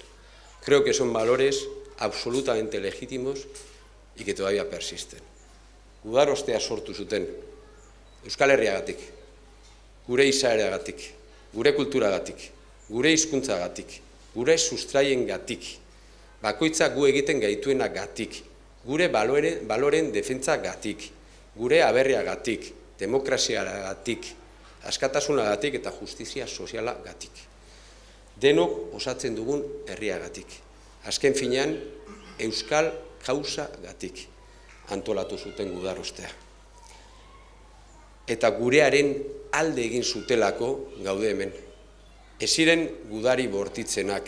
Creo que son valores absolutamente legítimos y que todavía persisten. Gudarostea sortu zuten, Euskal Herriagatik, gure izaeragatik, gure kulturagatik, gure hizkuntzagatik, gure sustraiengatik, bakoitza gu egiten gaituenagatik, gure baloren defentsagatik, gure aberriagatik, demokraziagatik, askatasunagatik eta justizia sozialagatik. Denok osatzen dugun herriagatik. Azken finean, euskal kausagatik antolatu zuten gudarostea. Eta gurearen alde egin zutelako gaude hemen. Ez ziren gudari bortitzenak,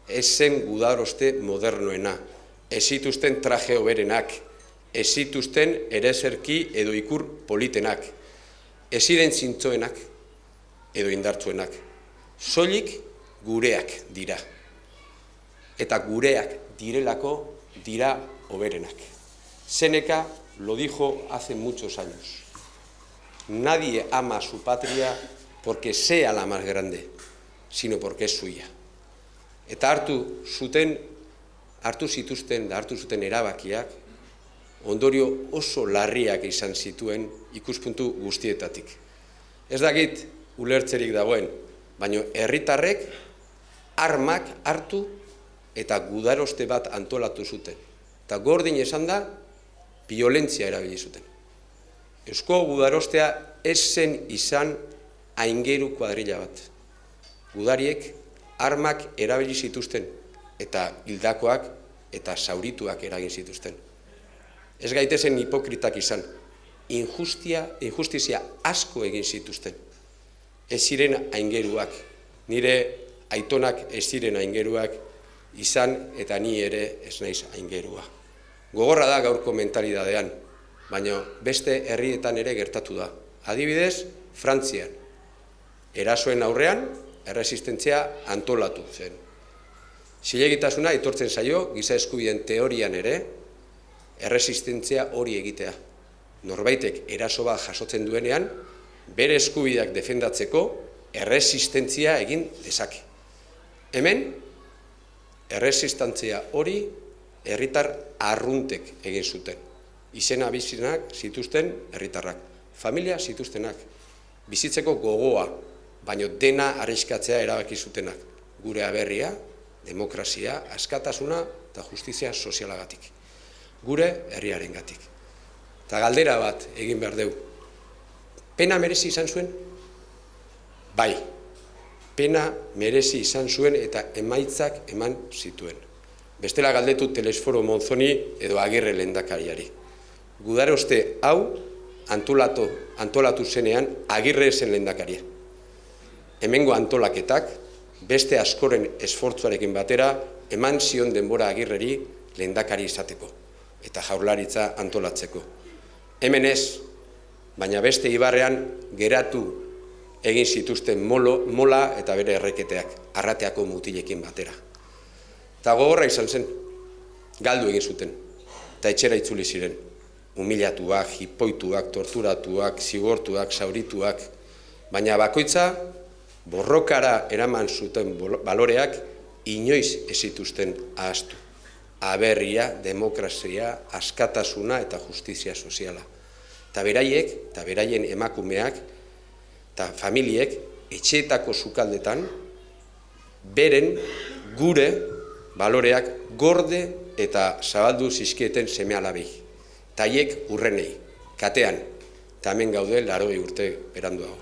ez zen gudaroste modernoena, ez zituzten traje hoberenak, ez zituzten ereserki edo ikur politenak, ez ziren zintzoenak edo indartzuenak. Soilik gureak dira. Eta gureak direlako dira hoberenak. Seneka lo dijo hace muchos años. Nadie ama a su patria porque sea la más grande, sino porque es suya. Eta hartu zituzten erabakiak, ondorio oso larriak izan zituen ikuspuntu guztietatik. Ez dakit ulertzerik dagoen, baina herritarrek armak hartu eta gudaroste bat antolatu zuten. Eta gordin esan da, biolentzia erabili zuten. Eusko gudarostea ez zen izan aingeru kuadrilla bat. Gudariek armak erabili zituzten eta hildakoak eta zaurituak eragin zituzten. Ez gaitezen hipokritak izan, injustizia asko egin zituzten. Ez ziren aingeruak, nire aitonak ez ziren aingeruak izan eta ni ere ez naiz aingerua. Gogorra da gaurko mentalidadean, baina beste herrietan ere gertatu da. Adibidez, Frantzian. Erasoen aurrean, erresistentzia antolatu zen. Zilegitasuna etortzen zaio, giza eskubideen teorian ere, erresistentzia hori egitea. Norbaitek eraso bat jasotzen duenean, bere eskubideak defendatzeko erresistentzia egin dezake. Hemen, erresistentzia hori herritar arruntek egin zuten. Izena bizinak zituzten herritarrak, familia zituztenak, bizitzeko gogoa, baino dena arriskatzea erabaki zutenak. Gure aberria, demokrazia, askatasuna eta justizia sozialagatik. Gure herriarengatik. Eta galdera bat egin behar dugu. Pena merezi izan zuen? Bai. Pena merezi izan zuen eta emaitzak eman zituen. Bestela galdetu Telesforo Monzoni edo Agirre lehendakariari. Gudaroste hau antolatu zenean Agirre zen lehendakaria. Hemengo antolaketak beste askoren esfortzuarekin batera eman zion denbora Agirreri lehendakari izateko eta jaurlaritza antolatzeko. Hemen ez, baina beste ibarrean geratu egin zituzten mola eta bere erreketeak, Arrateako mutilekin batera. Eta gogorra izan zen, galdu egin zuten, eta etxera itzuli ziren. Humilatuak, hipoituak, torturatuak, zigortuak, zaurituak, baina bakoitza borrokara eraman zuten baloreak inoiz ez zituzten ahaztu. Aberria, demokrazia, askatasuna eta justizia soziala. Eta beraiek, eta beraien emakumeak, eta familiek, etxeetako sukaldetan, beren gure baloreak gorde eta zabaldu zizkieten seme-alabei. Taiek urrenei, katean, eta hemen gaude 80 urte beranduago.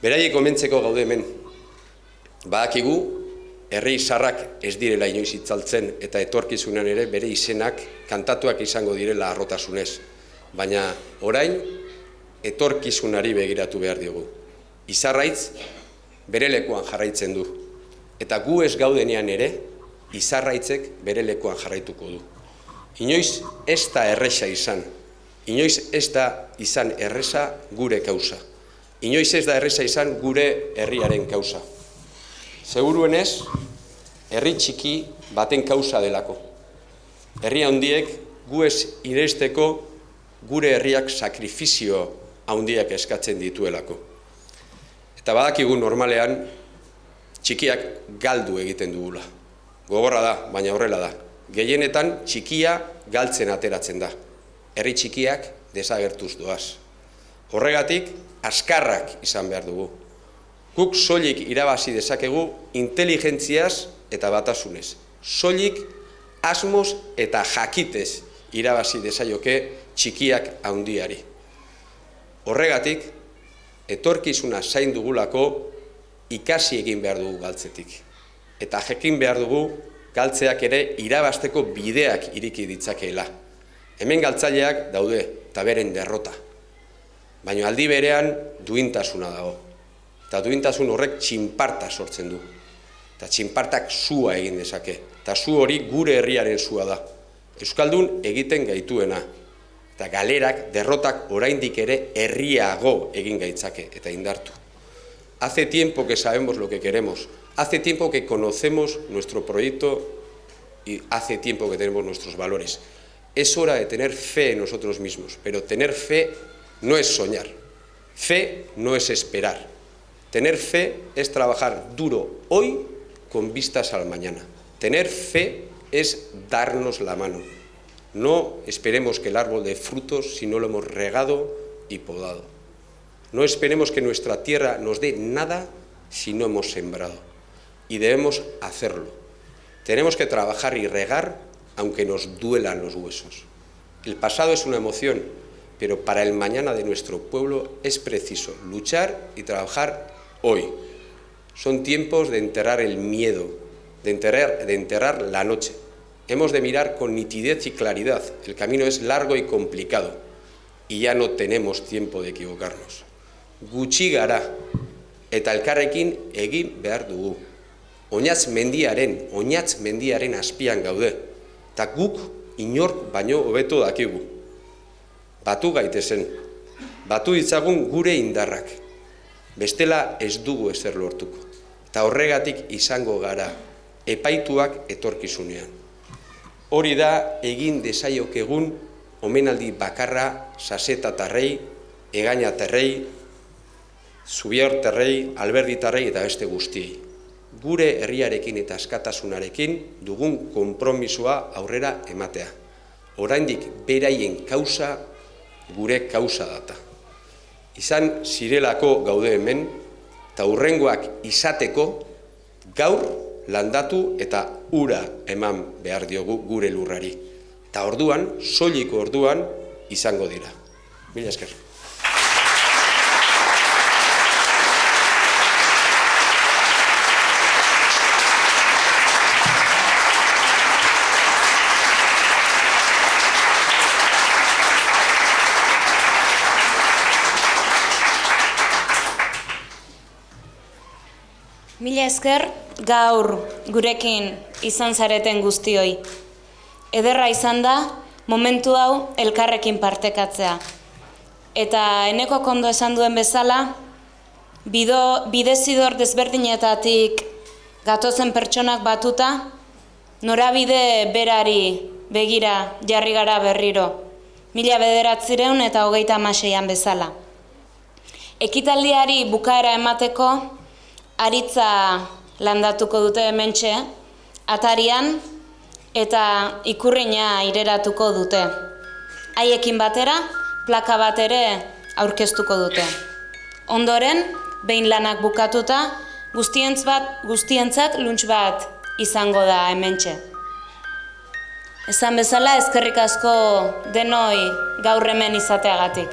Beraiek omentzeko gaude hemen. Badakigu, herri zarrak ez direla inoiz itzaltzen eta etorkizunan ere bere izenak kantatuak izango direla harrotasunez. Baina orain, etorkizunari begiratu behar diogu. Izarraitz bere lekuan jarraitzen du. Eta gu ez gaudenean ere, izarraitzek bere lekuan jarraituko du. Inoiz ez da erresa izan. Inoiz ez da izan erresa gure kausa. Inoiz ez da erresa izan gure herriaren kausa. Seguruenez, herri txiki baten kausa delako. Herri handiek gu ez ireizteko gure herriak sakrifizio handiak eskatzen dituelako. Eta badakigu normalean, txikiak galdu egiten dugula. Gogorra da, baina horrela da. Gehienetan txikia galtzen ateratzen da. Herri txikiak desagertuz doaz. Horregatik, askarrak izan behar dugu. Guk soilik irabazi dezakegu inteligentziaz eta batasunez. Soilik asmoz eta jakitez irabazi dezaioke txikiak handiari. Horregatik, etorkizuna zain dugulako ikasi egin behar dugu galtzetik. Eta jakin behar dugu galtzeak ere irabasteko bideak iriki ditzakeela. Hemen galtzaileak daude eta beren derrota. Baina aldi berean duintasuna dago. Eta duintasun horrek txinparta sortzen du. Eta txinpartak sua egin dezake. Eta zu hori gure herriaren sua da. Euskaldun egiten gaituena. Eta galerak, derrotak oraindik ere herriago egin gaitzake eta indartu. Hace tiempo que sabemos lo que queremos. Hace tiempo que conocemos nuestro proyecto y hace tiempo que tenemos nuestros valores. Es hora de tener fe en nosotros mismos, pero tener fe no es soñar, fe no es esperar. Tener fe es trabajar duro hoy con vistas al mañana. Tener fe es darnos la mano. No esperemos que el árbol dé frutos si no lo hemos regado y podado. No esperemos que nuestra tierra nos dé nada si no hemos sembrado. Y debemos hacerlo. Tenemos que trabajar y regar aunque nos duelan los huesos. El pasado es una emoción, pero para el mañana de nuestro pueblo es preciso luchar y trabajar hoy. Son tiempos de enterrar el miedo, de enterrar la noche. Hemos de mirar con nitidez y claridad. El camino es largo y complicado y ya no tenemos tiempo de equivocarnos. Gutxi gara eta elkarrekin egin behar dugu. Oinatz mendiaren azpian gaude, eta guk inork baino hobeto dakigu. Batu gaitezen, batu ditzagun gure indarrak. Bestela ez dugu ezer lortuko, eta horregatik izango gara epaituak etorkizunean. Hori da egin dezaiokegun omenaldi bakarra Sasetatarrei, Egañatarrei, Zubiarterrei, Alberditarrei eta beste guztiei. Gure herriarekin eta askatasunarekin dugun konpromisoa aurrera ematea. Oraindik beraien kausa gure kausa data. Izan zirelako gaude hemen, eta hurrengoak izateko gaur landatu eta ura eman behar diogu gure lurrari. Eta orduan, soiliko orduan, izango dira. Mila esker. Mila esker gaur gurekin izan zareten guztioi. Ederra izan da momentu hau elkarrekin partekatzea. Eta Eneko ondo esan duen bezala, bidezidor desberdinetatik gatozen pertsonak batuta, norabide berari begira jarri gara berriro, 1936an bezala. Ekitaldiari bukaera emateko, aritza landatuko dute hementxe, atarian eta ikurrina ireratuko dute. Haiekin batera, plaka bat ere aurkeztuko dute. Ondoren, behin lanak bukatuta, guztientzat lunch bat izango da hementxe. Esan bezala, eskerrik asko denoi gaur hemen izateagatik.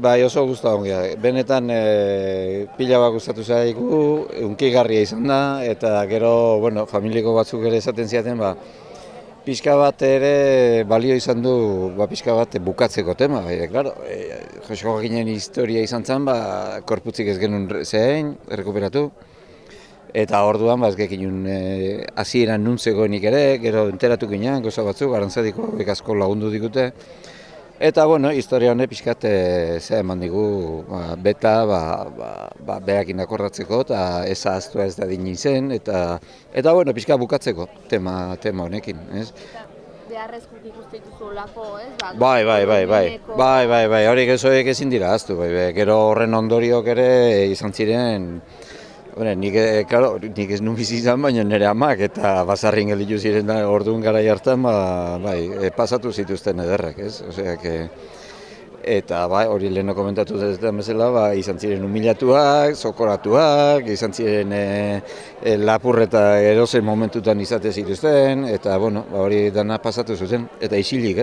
Bai, oso gustatu ongia. Benetan pila bat gustatu zaigu, hunkigarria izan da, eta gero, familiko batzuk ere esaten ziaten, pixka bat ere balio izan du, pixka bat bukatzeko tema. Claro, Jose Joakinen historia izan zen, korputzik ez genuen zein, errekuperatu. Eta orduan, ez gekinun hasieran nun zegoenik ere, gero enteratu ginean, goza batzuk, Arantzadiko asko lagundu digute. Eta, historia honek pixkat eman digu beta behakin akordatzeko eta ez ahaztua ez da dini zen, eta pixkat bukatzeko tema honekin. Beharrezkoak ikuste dituzulako, ez? Bai, hori gezoek ezin dira ahaztu, gero horren ondoriok ere izan ziren, nik ez nun bizi izan, baina nire amak eta basarrin gelditu ziren orduan garai hartan, pasatu zituzten ederrak, ez? Eta hori leheno komentatu den bezala, izan ziren humilatuak, zokoratuak, izan ziren lapurreta erozen momentutan izate zituzten, eta hori dana pasatu zuten, eta isilik,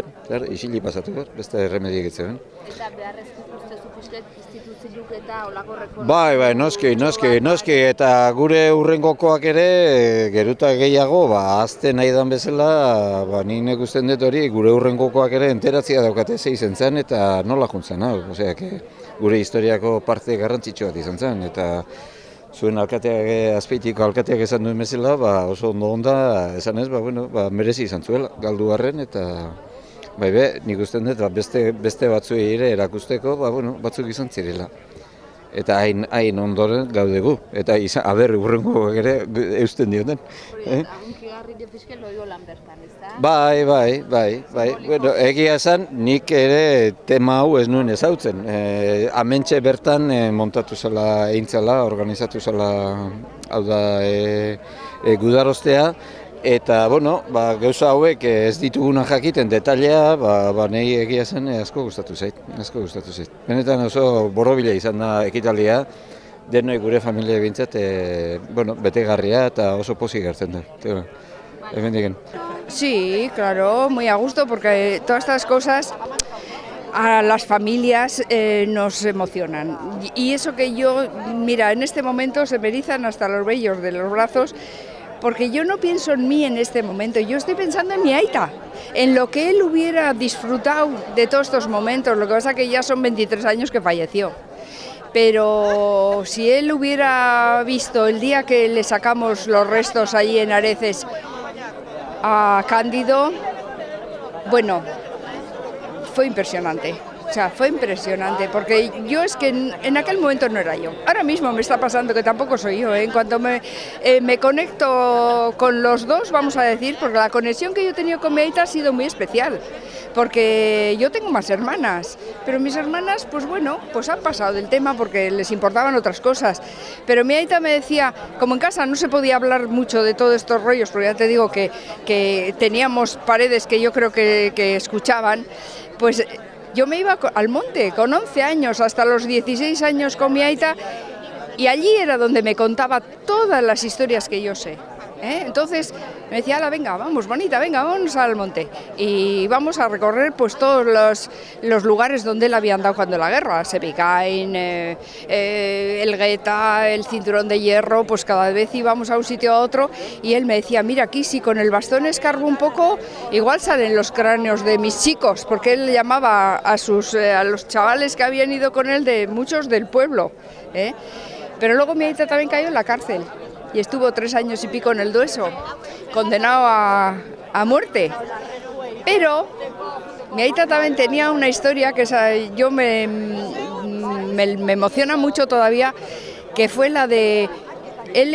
isilik pasatu, beste erremedik etzen. Eta beharrezko ikustezu pixket instituzioak eta olako rekordu? Bai, noski, eta gure hurrengokoak ere, geruta gehiago, azten nahi dan bezala, nik ikusten dut hori, gure hurrengokoak ere enteratzea daukate zeizen zen, eta nola juntzen, gure historiako parte garrantzitsua izan zen, eta zuen alkateak, Azpeitiko alkateak esan duen bezala, oso ondo onda, esan ez, merezi izan zuela, galdu arren, eta nik usten dut, beste batzuei ere erakusteko, batzuk izan zirela. Eta hain ondoren gaudegu, eta hurrengoak ere eusten dioten. Eta hunkigarri pixket loio lan bertan, ez da? Bai. Egia esan, nik ere tema hau ez nuen ezautzen. Hementxe bertan montatu zela, eintzala, organizatu zela, hau da, gudarostea. Eta, gauza hauek ez dituguna jakiten detailea, nahi egia zen asko gustatu zait. Benetan oso borobila izan da ekitaldia, denoi gure familia bintzat, betegarria eta oso pozik gertzen da. Sí, claro, muy a gusto, porque todas estas cosas a las familias nos emocionan. Y eso que yo, mira, en este momento se me erizan hasta los vellos de los brazos, porque yo no pienso en mí en este momento, yo estoy pensando en mi aita, en lo que él hubiera disfrutado de todos estos momentos, lo que pasa es que ya son 23 años que falleció. Pero si él hubiera visto el día que le sacamos los restos allí en Areces a Cándido, fue impresionante. O sea, fue impresionante, porque yo es que en aquel momento no era yo. Ahora mismo me está pasando que tampoco soy yo, En cuanto me conecto con los dos, vamos a decir, porque la conexión que yo he tenido con mi aita ha sido muy especial, porque yo tengo más hermanas, pero mis hermanas, pues han pasado del tema porque les importaban otras cosas. Pero mi aita me decía, como en casa no se podía hablar mucho de todos estos rollos, porque ya te digo que teníamos paredes que yo creo que escuchaban, pues yo me iba al monte con 11 años, hasta los 16 años con mi aita, y allí era donde me contaba todas las historias que yo sé. Entonces me decía, venga, vamos, bonita, venga, vamos al monte. Y vamos a recorrer pues todos los lugares donde él había andado cuando la guerra, Sepicain, el Gueta, el Cinturón de Hierro, pues cada vez íbamos a un sitio a otro, y él me decía, mira, aquí si con el bastón escarbo un poco, igual salen los cráneos de mis chicos, porque él llamaba a los chavales que habían ido con él, muchos del pueblo. Pero luego mi aita también cayó en la cárcel. y estuvo 3 años y pico en el Dueso, condenado a muerte. Pero mi aita también tenía una historia que yo me emociona mucho todavía, que fue la de... Él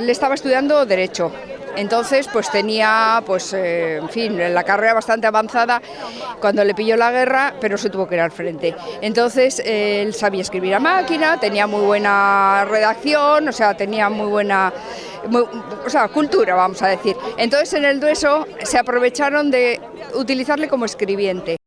estaba estudiando Derecho. Entonces, pues tenía, en fin, la carrera bastante avanzada cuando le pilló la guerra, pero se tuvo que ir al frente. Entonces, él sabía escribir a máquina, tenía muy buena redacción, o sea, tenía muy buena cultura, vamos a decir. Entonces, en el Dueso se aprovecharon de utilizarle como escribiente.